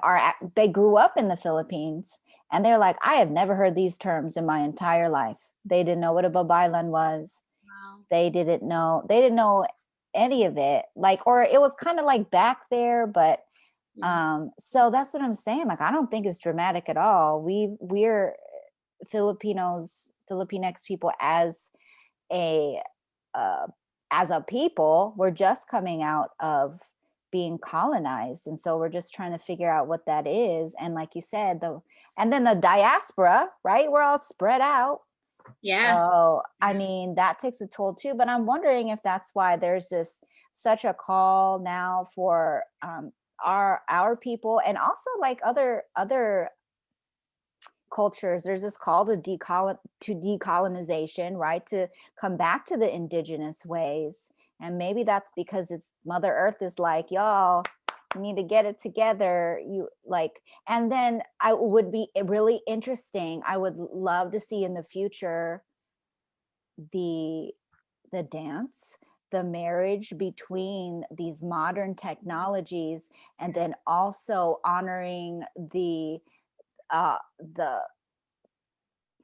they grew up in the Philippines, and they're like, I have never heard these terms in my entire life. They didn't know what a babaylan was. Wow. They didn't know any of it, like, or it was kind of like back there, but so that's what I'm saying. Like, I don't think it's dramatic at all. We're Filipinos, Filipinx people a uh, as a people, we're just coming out of being colonized, and so we're just trying to figure out what that is. And like you said, and then the diaspora, right? We're all spread out. Yeah. So I mean, that takes a toll too. But I'm wondering if that's why there's such a call now for our people, and also like other cultures. There's this call to decolonization, right? To come back to the indigenous ways. And maybe that's because it's Mother Earth is like, y'all, you need to get it together. You like, and then I would be really interesting. I would love to see in the future the dance, the marriage between these modern technologies, and then also honoring the uh the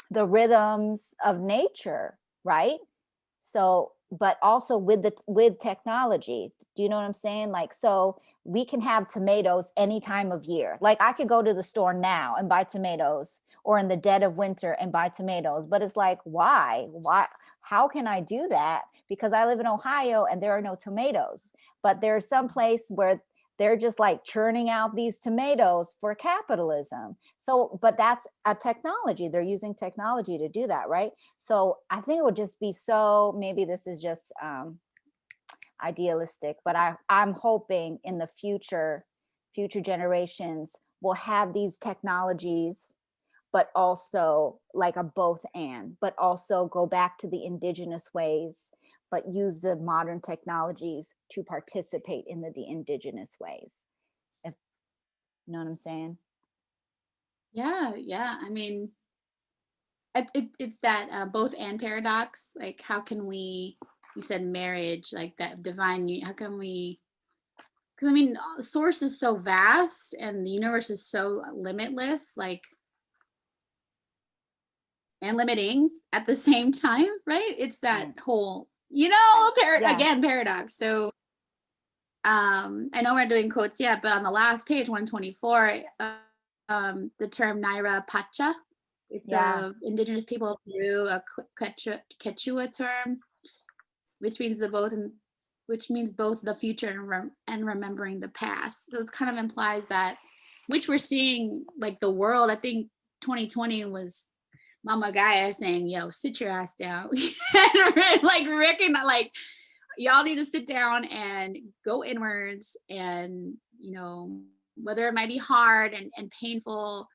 the rhythms of nature, right? So, but also with technology. Do you know what I'm saying? Like, so we can have tomatoes any time of year. Like, I could go to the store now and buy tomatoes, or in the dead of winter and buy tomatoes. But it's like, why? How can I do that? Because I live in Ohio and there are no tomatoes. But there's some place where they're just like churning out these tomatoes for capitalism. So, but that's a technology. They're using technology to do that, right? So I think it would just be so, maybe this is just idealistic, but I'm hoping in the future generations will have these technologies, but also like a both and, but also go back to the indigenous ways, but use the modern technologies to participate in the indigenous ways. If you know what I'm saying? Yeah. I mean, it's that both and paradox. Like, how can we? You said marriage, like that divine. How can we? Because I mean, source is so vast, and the universe is so limitless. Like, and limiting at the same time, right? It's that whole, again, paradox. So I know we're not doing quotes yet, but on the last page, 124, the term Naira Pacha, it's a indigenous people of Peru, a Quechua term, which means both the future and remembering the past. So it kind of implies that, which we're seeing, like the world, I think 2020 was Mama Gaia saying, yo, sit your ass down. And like Rick and like, y'all need to sit down and go inwards, and you know, whether it might be hard and painful,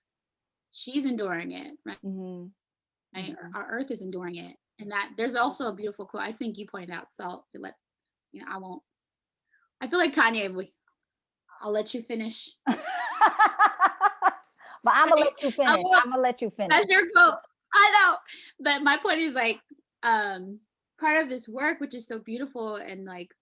she's enduring it, right? Mm-hmm. Right? Our earth is enduring it. And that there's also a beautiful quote I think you pointed out, so I feel like Kanye, I'll let you finish. But I'm gonna let you finish. I'm gonna let you finish. That's your quote. I know. But my point is like, part of this work, which is so beautiful and like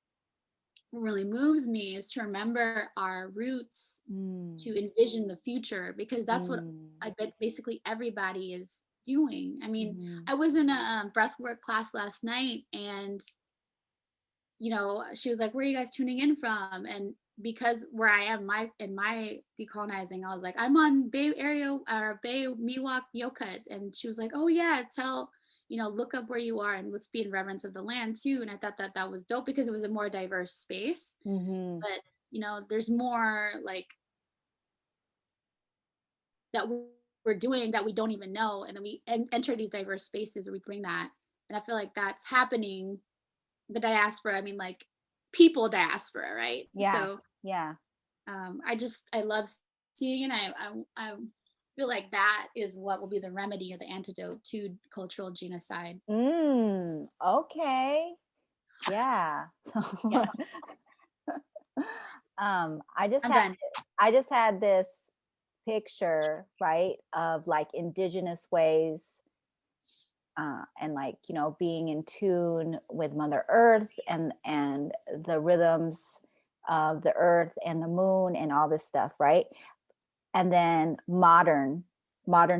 what really moves me, is to remember our roots, to envision the future, because that's what I bet basically everybody is doing. I mean, I was in a breathwork class last night, and you know, she was like, where are you guys tuning in from? And because where I am in my decolonizing, I was like, I'm on Bay Area or Bay Miwok Yokut. And she was like, oh yeah, look up where you are and let's be in reverence of the land too. And I thought that was dope because it was a more diverse space. But you know, there's more like that we're doing that we don't even know. And then we enter these diverse spaces, and we bring that. And I feel like that's happening. The diaspora, I mean, like people diaspora, right? Yeah. So yeah. I love seeing it. I feel like that is what will be the remedy or the antidote to cultural genocide. Okay. Yeah. Yeah. I just had this picture, right, of like indigenous ways, and like, you know, being in tune with Mother Earth and the rhythms of the earth and the moon and all this stuff, right? And then modern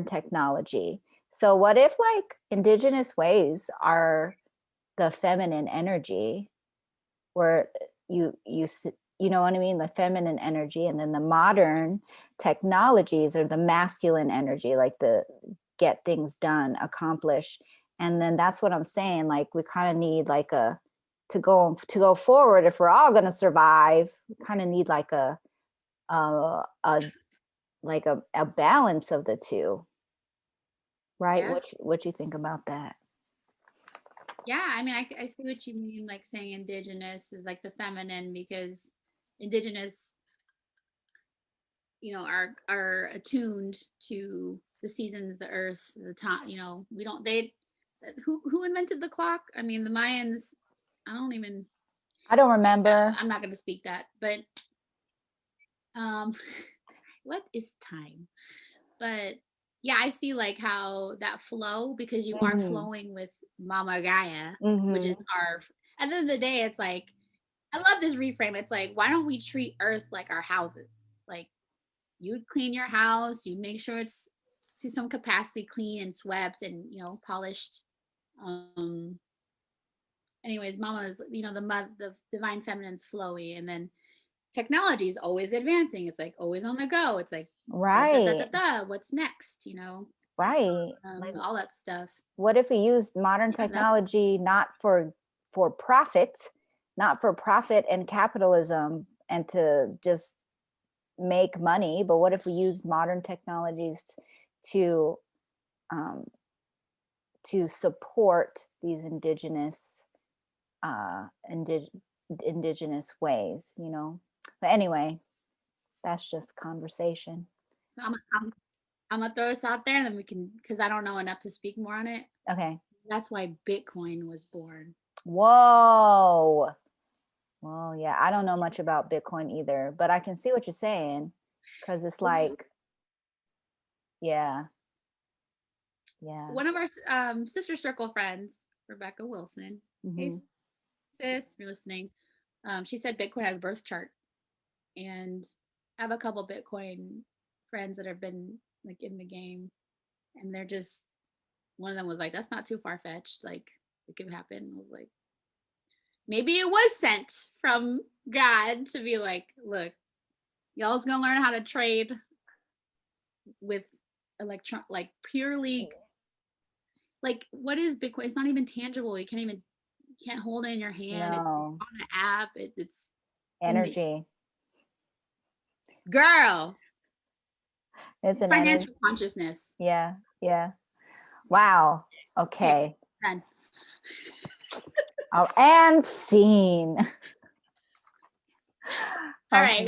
technology. So what if like indigenous ways are the feminine energy, where you know what I mean, the feminine energy, and then the modern technologies are the masculine energy, like the get things done, accomplish. And then that's what I'm saying, like we kind of need like to go forward, if we're all going to survive, we kind of need like a balance of the two, right? Yeah. What you think about that? Yeah, I mean, I see what you mean, like saying indigenous is like the feminine, because indigenous, you know, are attuned to the seasons, the earth, the time. You know, we don't. Who invented the clock? I mean, the Mayans. I don't remember. I'm not going to speak that, but what is time? But yeah, I see like how that flow, because you are flowing with Mama Gaia, which is our. At the end of the day, it's like, I love this reframe. It's like, why don't we treat Earth like our houses? Like, you clean your house, you make sure it's to some capacity clean and swept and, you know, polished. Anyways, Mama's, you know, the divine feminine's flowy, and then technology is always advancing. It's like always on the go. It's like, right, what's next, you know? Right. Like, all that stuff. What if we use modern technology not for profit, not for profit and capitalism and to just make money, but what if we use modern technologies to support these indigenous ways, you know? But anyway, that's just conversation. So I'm gonna throw this out there, and then we can, because I don't know enough to speak more on it. Okay. That's why Bitcoin was born. Whoa. Well, yeah, I don't know much about Bitcoin either, but I can see what you're saying, because it's like, yeah. One of our sister circle friends, Rebecca Wilson, hey sis, if you're listening, she said Bitcoin has a birth chart, and I have a couple Bitcoin friends that have been like in the game, and they're just, one of them was like, that's not too far-fetched, like it could happen. I was like, maybe it was sent from God to be like, look, y'all's gonna learn how to trade with like purely, like, what is Bitcoin? It's not even tangible. You can't hold it in your hand. No. It's on an app. It's energy. Girl. It's an financial consciousness. Yeah. Wow. Okay. Done. Oh, and scene. All right,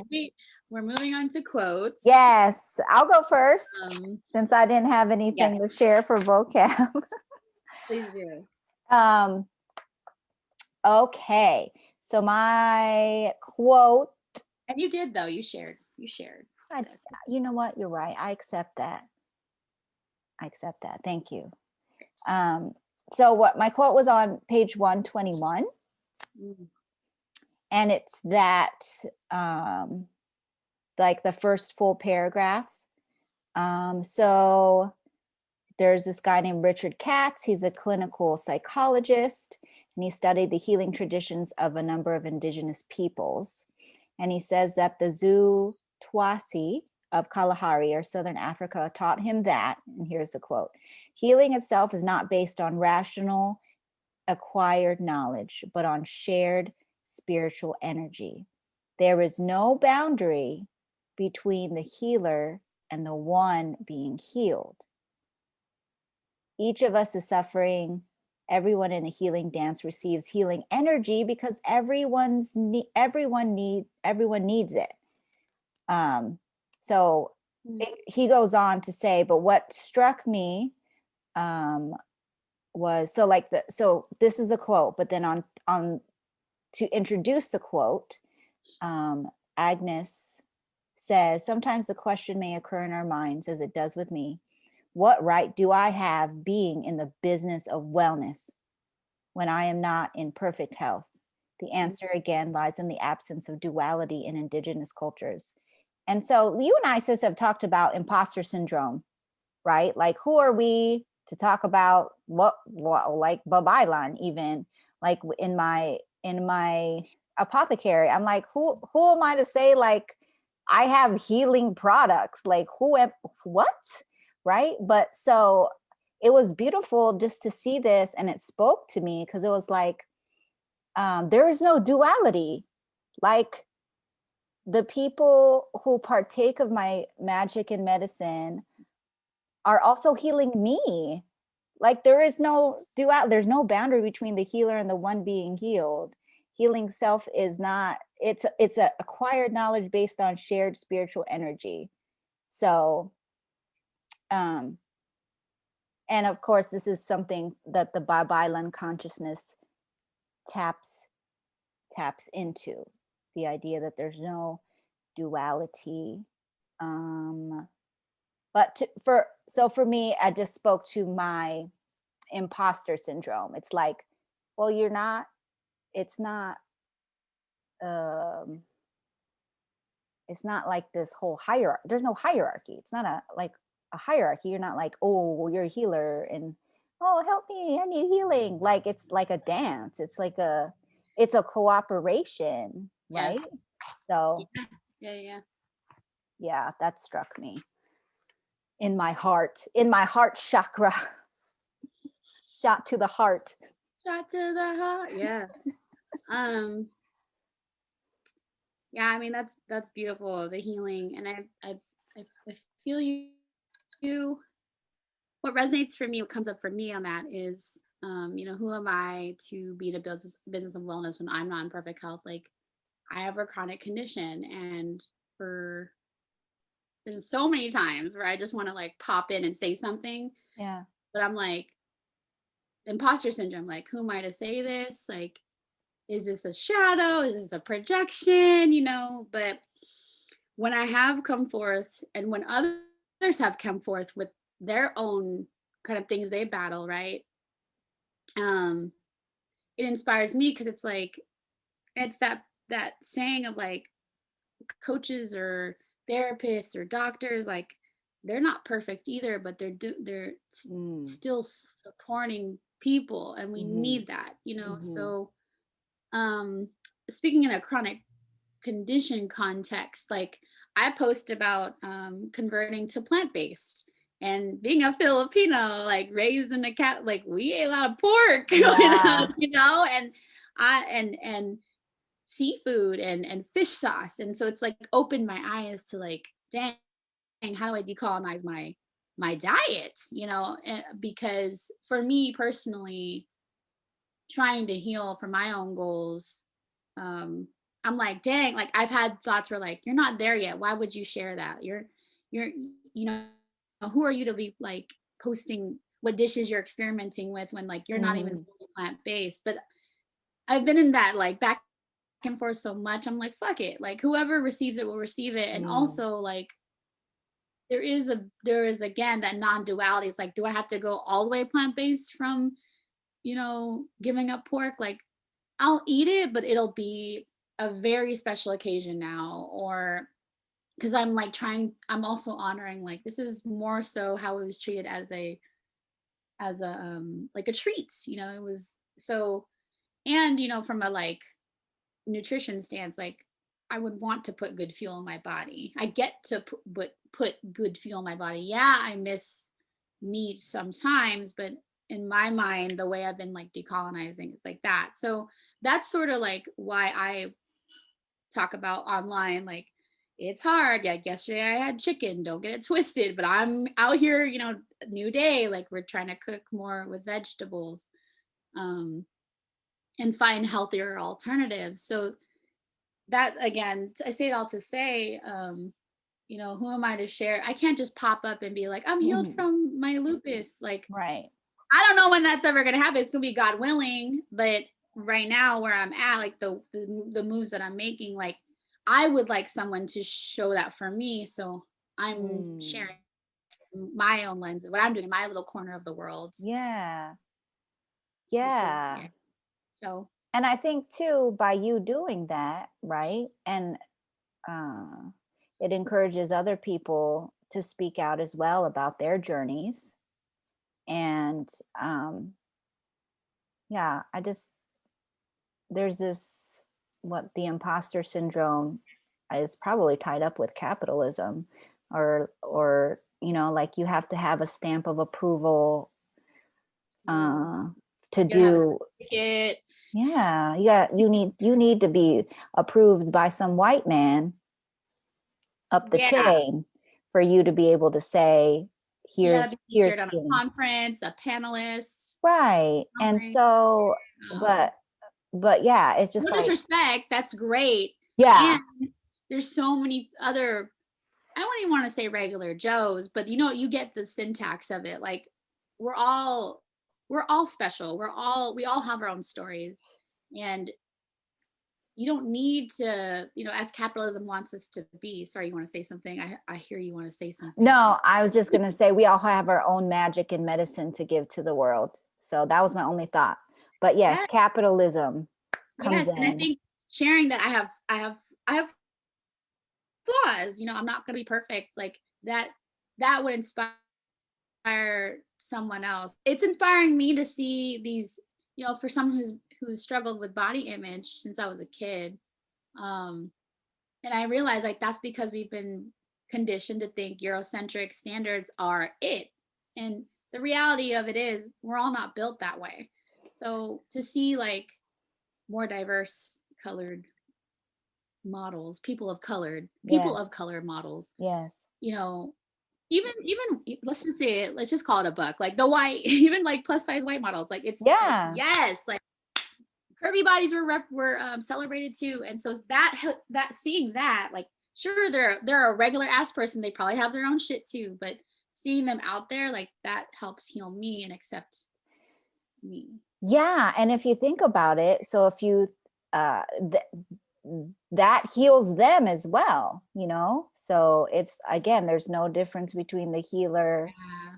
we're moving on to quotes. Yes, I'll go first since I didn't have anything to share for vocab. Please do. Okay, so my quote. And you did, though. You shared. You know what? You're right. I accept that. Thank you. So what my quote was on page 121. And it's that like the first full paragraph. So there's this guy named Richard Katz. He's a clinical psychologist, and he studied the healing traditions of a number of indigenous peoples. And he says that the Zutwasi of Kalahari or Southern Africa taught him that, and here's the quote, healing itself is not based on rational acquired knowledge, but on shared spiritual energy. There is no boundary between the healer and the one being healed. Each of us is suffering. Everyone in a healing dance receives healing energy because everyone needs it. So he goes on to say, but what struck me was so this is the quote, but then on to introduce the quote, Agnes says, sometimes the question may occur in our minds, as it does with me, what right do I have being in the business of wellness when I am not in perfect health? The answer again lies in the absence of duality in indigenous cultures. And so you and I, sis, have talked about imposter syndrome, right? Like, who are we to talk about what like Babaylan, even like in my apothecary, I'm like, who am I to say like I have healing products? Like what? Right? But so it was beautiful just to see this, and it spoke to me because it was like there is no duality. Like the people who partake of my magic and medicine are also healing me. Like there is no there's no boundary between the healer and the one being healed. Healing self is not, it's a acquired knowledge based on shared spiritual energy. So and of course this is something that the Babaylan consciousness taps into, the idea that there's no duality. But for me, I just spoke to my imposter syndrome. It's like, well, it's not like this whole hierarchy. There's no hierarchy. It's not a hierarchy. You're not like, oh, you're a healer and oh, help me, I need healing. Like it's like a dance. It's a cooperation, right? So yeah, that struck me in my heart chakra. Shot to the heart. Yeah. Yeah, I mean that's beautiful, the healing, and I feel you. What resonates for me, what comes up for me on that is, who am I to be in a business of wellness when I'm not in perfect health? Like, I have a chronic condition, and there's so many times where I just want to like pop in and say something. Yeah. But I'm like, imposter syndrome, like, who am I to say this? Like, is this a shadow? Is this a projection? But when I have come forth, and when others have come forth with their own kind of things they battle, right? It inspires me because it's like, it's that saying of like, coaches or therapists or doctors, like they're not perfect either, but they're still supporting people, and we need that, So speaking in a chronic condition context, like I post about converting to plant-based, and being a Filipino, like raised in a cat, like we ate a lot of pork, yeah. and seafood and fish sauce, and so it's like opened my eyes to like, dang, how do I decolonize my my diet, because for me personally, trying to heal for my own goals, I'm like, dang, like I've had thoughts where like, you're not there yet. Why would you share that? You're, you know, who are you to be like posting what dishes you're experimenting with when like you're not even fully plant-based? But I've been in that like back and forth so much. I'm like, fuck it. Like whoever receives it will receive it. And also like there is again that non-duality. It's like, do I have to go all the way plant-based from, giving up pork? Like I'll eat it, but it'll be a very special occasion now, or because I'm also honoring like this is more so how it was treated as a like a treat, it was so. And from a like nutrition stance, like I would want to put good fuel in my body. I get to put good fuel in my body. Yeah, I miss meat sometimes, but in my mind, the way I've been like decolonizing, it's like that. So that's sort of like why I talk about online, like it's hard. Yeah, yesterday I had chicken, don't get it twisted, but I'm out here, new day, like we're trying to cook more with vegetables, and find healthier alternatives. So that, again, I say it all to say, who am I to share? I can't just pop up and be like, I'm healed from my lupus. Like, right. I don't know when that's ever going to happen. It's going to be God willing. But right now where I'm at, like the moves that I'm making, like I would like someone to show that for me. So I'm sharing my own lens of what I'm doing in my little corner of the world. Yeah. So. And I think too, by you doing that, right? And it encourages other people to speak out as well about their journeys. And there's this, what the imposter syndrome is probably tied up with capitalism, or like you have to have a stamp of approval to do it. Yeah, you need to be approved by some white man up the chain for you to be able to say, here's on a conference, a panelist, right? And so, but yeah, it's just no disrespect. That's great. Yeah, and there's so many other, I wouldn't even want to say regular Joes, but you get the syntax of it. Like we're all special. We all have our own stories, and you don't need to, as capitalism wants us to be. Sorry, you want to say something? I hear you want to say something. No, I was just going to say we all have our own magic and medicine to give to the world. So that was my only thought. But yes, capitalism comes in. And I think sharing that I have flaws, I'm not going to be perfect. Like that would inspire someone else. It's inspiring me to see these, for someone who's struggled with body image since I was a kid. And I realized like that's because we've been conditioned to think Eurocentric standards are it. And the reality of it is we're all not built that way. So to see like more diverse colored models, people of color models. Yes. Even let's just say it, let's just call it a buck, like the white, even like plus size white models, like it's yes, like curvy bodies were celebrated too. And so that seeing that, like sure they're a regular ass person, they probably have their own shit too, but seeing them out there, like that helps heal me and accept me. Yeah, and if you think about it, so if you that heals them as well, so it's, again, there's no difference between the healer.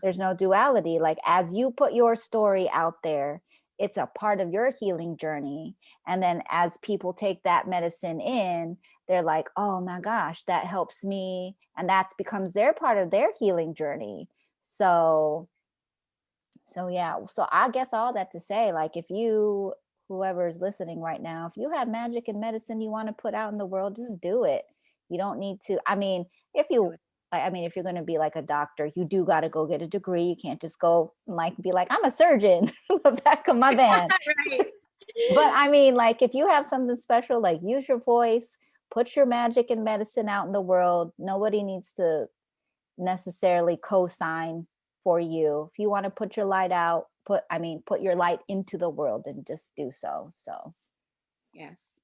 There's no duality. Like as you put your story out there, it's a part of your healing journey. And then as people take that medicine in, they're like, oh my gosh, that helps me. And that becomes their part of their healing journey. So yeah, so I guess all that to say, like if you, whoever is listening right now, if you have magic and medicine you want to put out in the world, just do it. You don't need to, if you're going to be like a doctor, you do got to go get a degree. You can't just go like be like, I'm a surgeon in the back of my van. Right. But like if you have something special, like use your voice, put your magic and medicine out in the world. Nobody needs to, necessarily co-sign for you. If you want to put your light out, put your light into the world, and just do so. So Yes.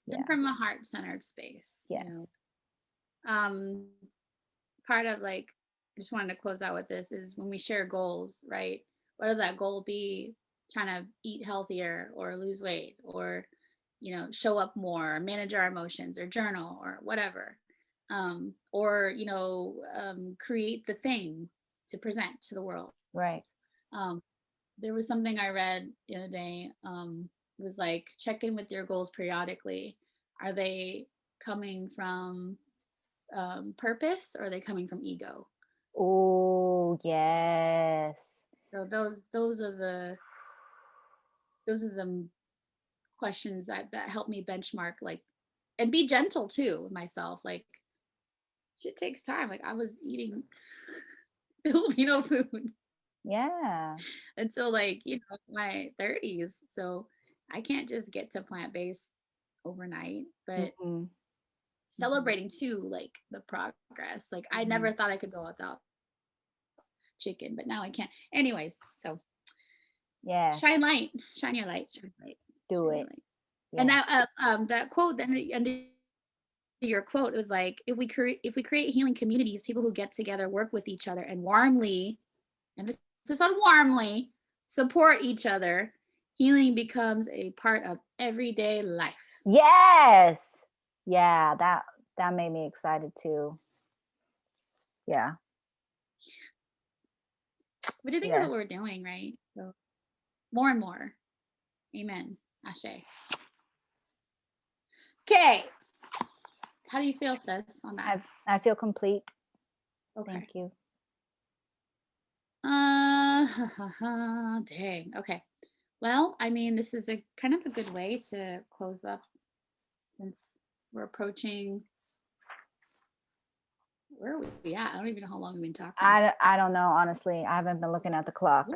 yeah. And from a heart-centered space. Yes. You know? Part of like, I just wanted to close out with this is when we share goals, right? Whether that goal be trying to eat healthier or lose weight or, you know, show up more, manage our emotions or journal or whatever. Or, you know, create the thing to present to the world. Right. There was something I read the other day. It was like, check in with your goals periodically. Are they coming from purpose, or are they coming from ego? Oh, yes. So those are the questions that help me benchmark, like, and be gentle too with myself. Like, shit takes time. Like, I was eating Filipino food Yeah. until, like, you know, my 30s. So I can't just get to plant-based overnight, but Mm-hmm. celebrating too, like, the progress. Like, I never thought I could go without chicken, but now I can't. Anyways, so Yeah. shine light, shine your light, shine light. Do shine it. your light. Yeah. And that quote, then under your quote, it was like, if we create healing communities, people who get together, work with each other, and warmly, emphasis on warmly, support each other, healing becomes a part of everyday life. Yes. Yeah, that made me excited too. Yeah. What do you think of what we're doing, right? So more and more. Amen. Ashe. Okay. How do you feel, sis, on that? I feel complete. Okay. Thank you. Dang. Okay. Well, I mean, this is a kind of a good way to close up, since we're approaching. Where are we at? I don't even know how long we've been talking. I don't know, honestly. I haven't been looking at the clock.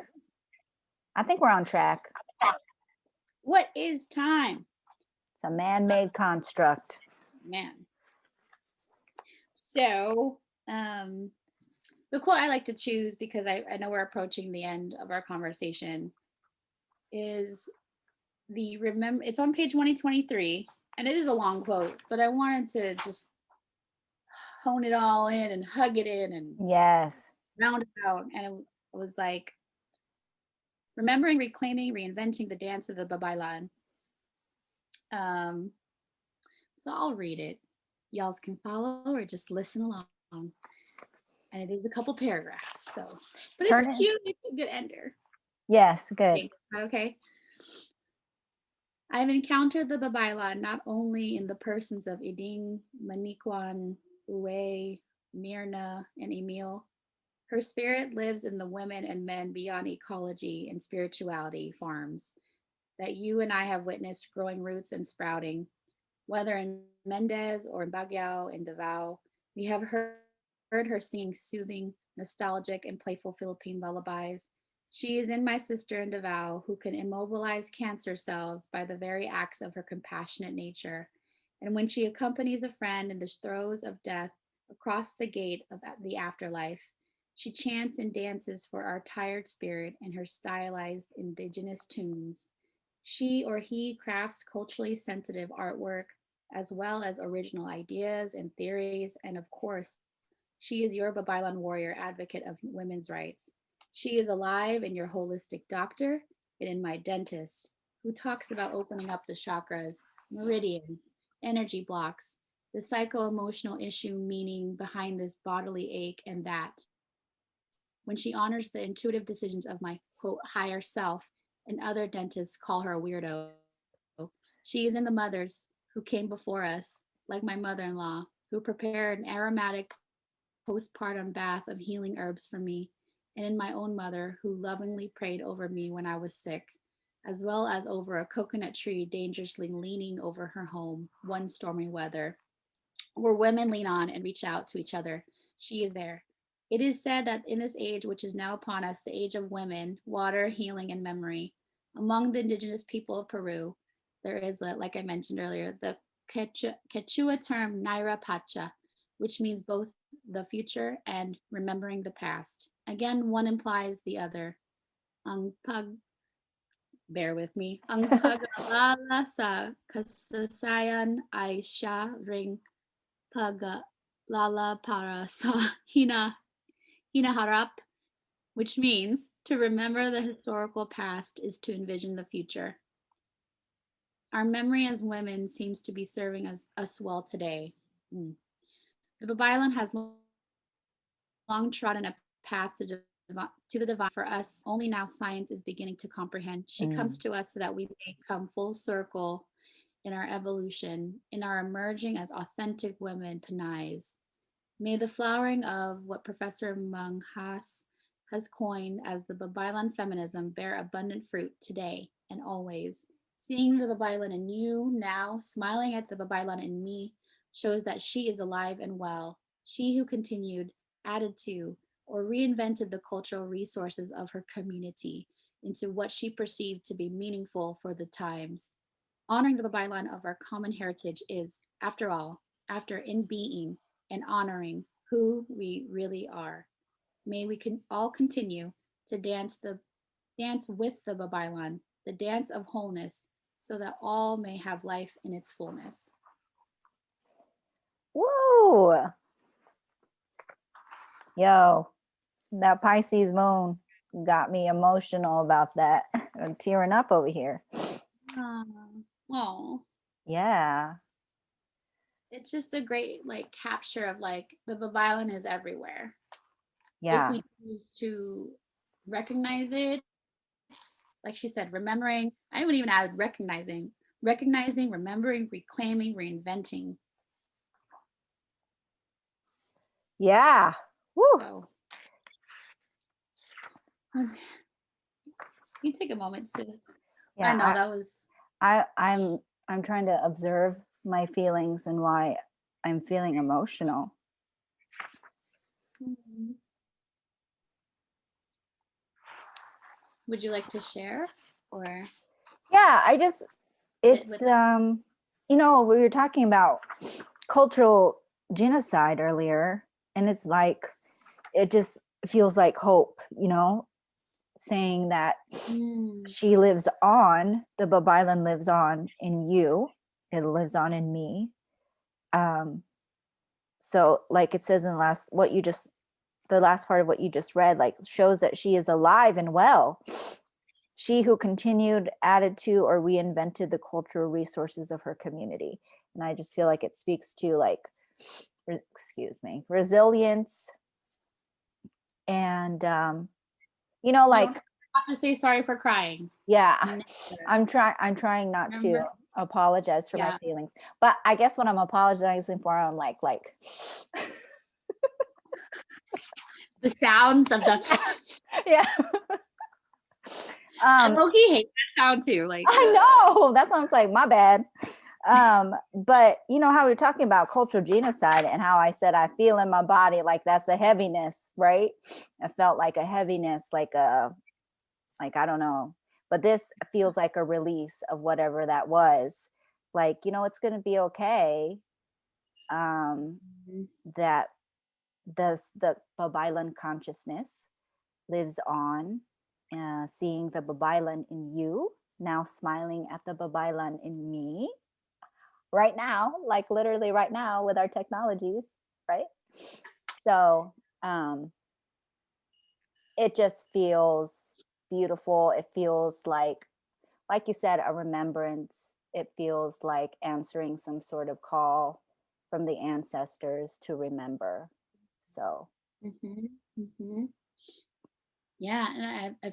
I think we're on track. What is time? It's a man-made construct. Man. So, the quote I like to choose, because I know we're approaching the end of our conversation, is it's on page 123, and it is a long quote, but I wanted to just hone it all in and hug it in and yes, round it out. And it was like, remembering, reclaiming, reinventing the dance of the Babaylan. So I'll read it. Y'all can follow or just listen along. And it is a couple paragraphs, so, but it's cute. It's a good ender. Yes, good. Okay. I've encountered the Babaylan not only in the persons of Iding, Manikwan, Uwe, Myrna, and Emil. Her spirit lives in the women and men beyond ecology and spirituality farms that you and I have witnessed growing roots and sprouting. Whether in Mendez or in Baguio and Davao, we have heard her singing soothing, nostalgic, and playful Philippine lullabies. She is in my sister in Davao, who can immobilize cancer cells by the very acts of her compassionate nature. And when she accompanies a friend in the throes of death across the gate of the afterlife, she chants and dances for our tired spirit in her stylized indigenous tunes. She or he crafts culturally sensitive artwork, as well as original ideas and theories, and of course, she is your Babaylan warrior advocate of women's rights. She is alive in your holistic doctor and in my dentist, who talks about opening up the chakras, meridians, energy blocks, the psycho-emotional issue meaning behind this bodily ache and that. When she honors the intuitive decisions of my, quote, higher self, and other dentists call her a weirdo. She is in the mothers who came before us, like my mother-in-law, who prepared an aromatic postpartum bath of healing herbs for me, and in my own mother, who lovingly prayed over me when I was sick, as well as over a coconut tree dangerously leaning over her home one stormy weather, where women lean on and reach out to each other. She is there. It is said that in this age, which is now upon us, the age of women, water, healing, and memory, among the indigenous people of Peru, there is, like I mentioned earlier, the Quechua term Naira Pacha, which means both the future and remembering the past. Again, one implies the other. Ang pag, bear with me, ang pag-alala sa kasaysayan ay siya ring pag-alala para sa hinaharap, which means to remember the historical past is to envision the future. Our memory as women seems to be serving us well today. The Babaylan has long trodden a path to the divine. For us, only now science is beginning to comprehend. She comes to us so that we may come full circle in our evolution, in our emerging as authentic women, Panays. May the flowering of what Professor Mung has coined as the Babaylan feminism bear abundant fruit today and always. Seeing the Babaylan in you now, smiling at the Babaylan in me, shows that she is alive and well. She who continued, added to, or reinvented the cultural resources of her community into what she perceived to be meaningful for the times. Honoring the Babaylan of our common heritage is, after all, after in being and honoring who we really are. May we can all continue to dance with the Babaylan, the dance of wholeness, so that all may have life in its fullness. Woo! Yo, that Pisces moon got me emotional about that. I'm tearing up over here. Oh. Yeah. It's just a great capture of the Babaylan is everywhere. Yeah. If we choose to recognize it, like she said, remembering, I would even add recognizing, remembering, reclaiming, reinventing. Yeah. Woo. So, you take a moment, sis. Yeah, I know that was. I'm trying to observe my feelings and why I'm feeling emotional. Mm-hmm. Would you like to share or? Yeah, it's we were talking about cultural genocide earlier, and it's like it just feels like hope, saying that she lives on, the Babaylan lives on in you, it lives on in me. So like it says in the last part of what you just read, shows that she is alive and well. She who continued, added to, or reinvented the cultural resources of her community. And I just feel like it speaks to resilience and you don't have to say sorry for crying. Yeah. Never. I'm trying not to apologize for my feelings, but I guess what I'm apologizing for, I'm like the sounds of the yeah. I low-key hate that sound too. I know, that's why I'm like, my bad. But you know how we're talking about cultural genocide and how I said I feel in my body that's a heaviness, right? I felt like a heaviness, I don't know, but this feels like a release of whatever that was. It's going to be okay. That the Babaylan consciousness lives on, seeing the Babaylan in you, now smiling at the Babaylan in me right now, literally right now with our technologies, right? So it just feels beautiful. It feels like you said, a remembrance. It feels like answering some sort of call from the ancestors to remember. So yeah, and I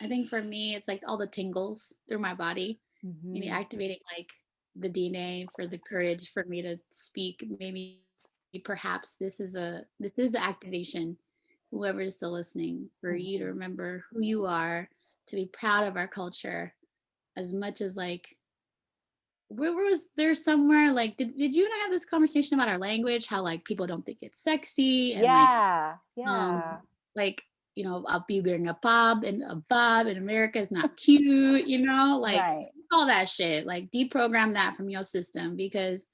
think for me it's all the tingles through my body, maybe activating the DNA for the courage for me to speak. Maybe perhaps this is the activation, whoever is still listening, for you to remember who you are, to be proud of our culture, as much as where was there somewhere did you and I have this conversation about our language, how people don't think it's sexy, and I'll be wearing a bob in America is not cute, right. all that shit, deprogram that from your system, because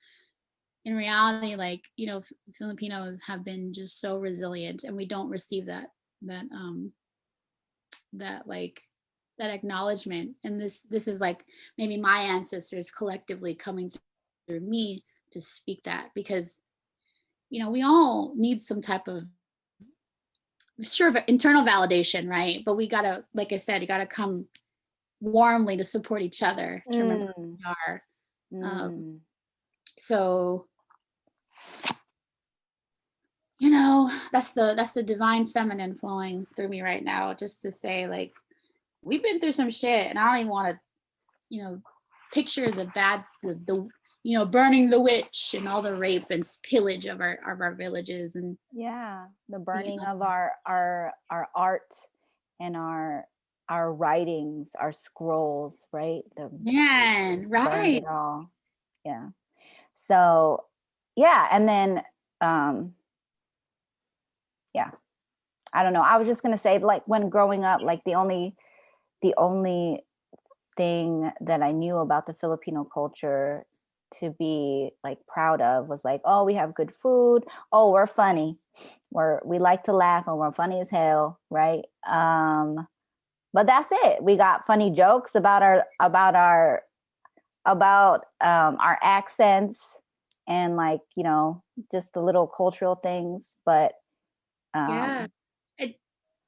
in reality, like, you know, Filipinos have been just so resilient, and we don't receive that like that acknowledgement. And this is like maybe my ancestors collectively coming through me to speak that, because, you know, we all need some type of internal validation, right? But we gotta, like I said, you gotta come warmly to support each other, to remember who we are. So, you know, that's the divine feminine flowing through me right now, just to say, like, we've been through some shit, and I don't even want to, you know, picture the bad, the you know, burning the witch and all the rape and pillage of our villages, and the burning of our art and our writings, our scrolls, right? Right. It all. Yeah. So, yeah, and then yeah, I don't know. I was just gonna say, like, when growing up, like the only thing that I knew about the Filipino culture to be like proud of was like, oh, we have good food. Oh, we're funny. We like to laugh, and we're funny as hell, right? But that's it. We got funny jokes about our accents, and, like, you know, just the little cultural things. But yeah,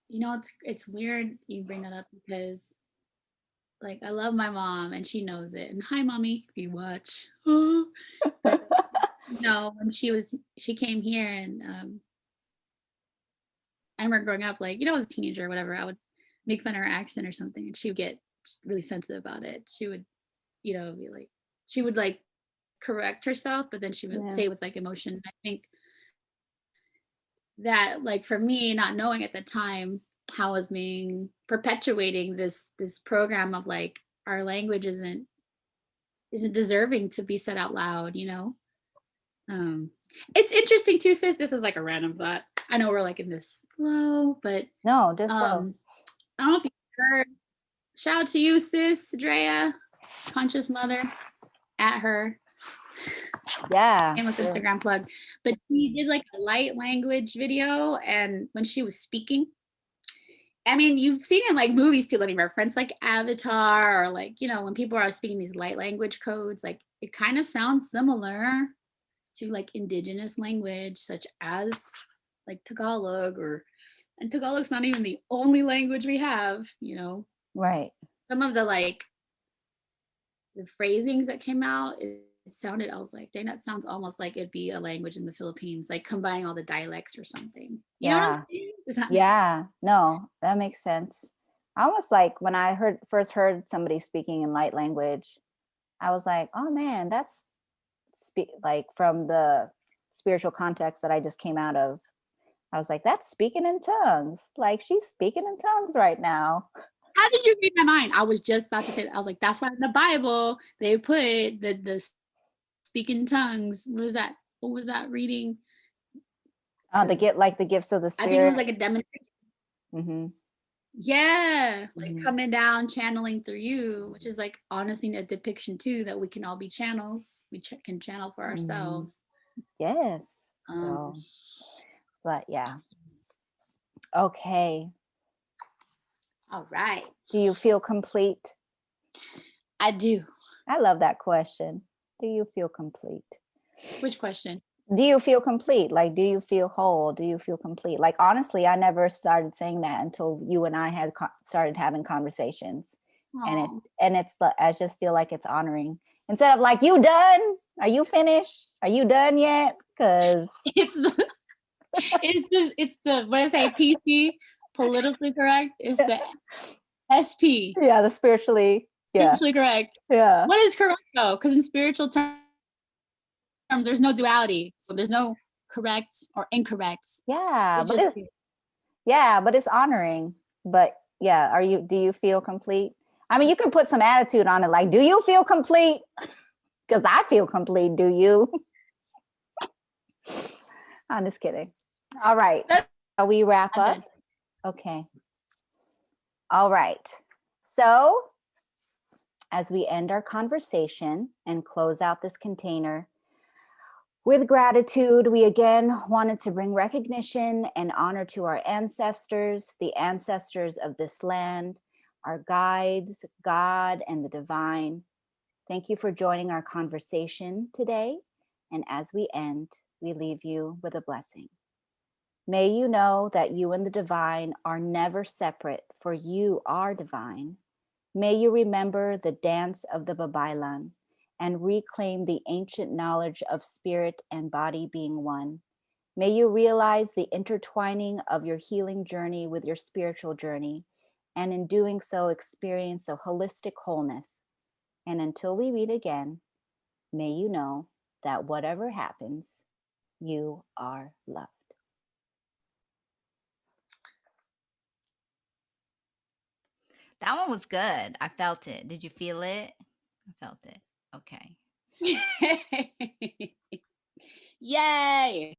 you know, it's weird you bring that up, because, like, I love my mom and she knows it. And hi, mommy, if you watch. But, you know, when she came here, and I remember growing up, like, you know, as a teenager or whatever, I would make fun of her accent or something, and she would get really sensitive about it. She would, you know, be like, she would like correct herself, but then she would say with like emotion. I think that, like, for me, not knowing at the time how I was being perpetuating this program of, like, our language isn't deserving to be said out loud, you know. It's interesting too, sis. This is like a random thought. I know we're like in this flow, but no, just I don't know if you heard. Shout out to you, sis, Drea, conscious mother, at her. Yeah. Shameless Instagram plug. But she did like a light language video, and when she was speaking, I mean, you've seen it in like movies too. Let me reference like Avatar, or like, you know, when people are speaking these light language codes, like it kind of sounds similar to like indigenous language, such as like Tagalog, and Tagalog's not even the only language we have, you know. Right. Some of the like the phrasings that came out, it sounded, I was like, dang, that sounds almost like it'd be a language in the Philippines, like combining all the dialects or something. You know what I'm saying? Does that make sense? No, that makes sense. I almost like when I first heard somebody speaking in light language, I was like, oh man, that's like from the spiritual context that I just came out of. I was like, that's speaking in tongues. Like, she's speaking in tongues right now. How did you read my mind? I was just about to say that. I was like, that's why in the Bible they put the speaking tongues. What was that? What was that reading? The gifts of the Spirit. I think it was like a demonstration. Mm-hmm. Yeah, like coming down, channeling through you, which is like honestly a depiction too that we can all be channels. We can channel for ourselves. Yes. So, but yeah. Okay. All right. Do you feel complete? I do. I love that question. Do you feel complete? Which question? Do you feel complete? Like, do you feel whole? Do you feel complete? Like, honestly, I never started saying that until you and I had started having conversations. Aww. And it's I just feel like it's honoring, instead of like, you done? Are you finished? Are you done yet? Because it's the what I say, PC, politically correct. It's the SP. Yeah, the spiritually correct. Yeah. What is correct though? Because in spiritual terms, there's no duality, so there's no correct or incorrect. Yeah, but it's honoring. But yeah, do you feel complete? I mean, you can put some attitude on it, like, do you feel complete? Because I feel complete. Do you? I'm just kidding. All right. Shall we wrap up? Okay. All right. So, as we end our conversation and close out this container, With gratitude, we again wanted to bring recognition and honor to our ancestors, the ancestors of this land, our guides, God, and the divine. Thank you for joining our conversation today. And as we end, we leave you with a blessing. May you know that you and the divine are never separate, for you are divine. May you remember the dance of the Babaylan and reclaim the ancient knowledge of spirit and body being one. May you realize the intertwining of your healing journey with your spiritual journey, and in doing so, experience a holistic wholeness. And until we meet again, may you know that whatever happens, you are loved. That one was good. I felt it. Did you feel it? I felt it. Okay. Yay!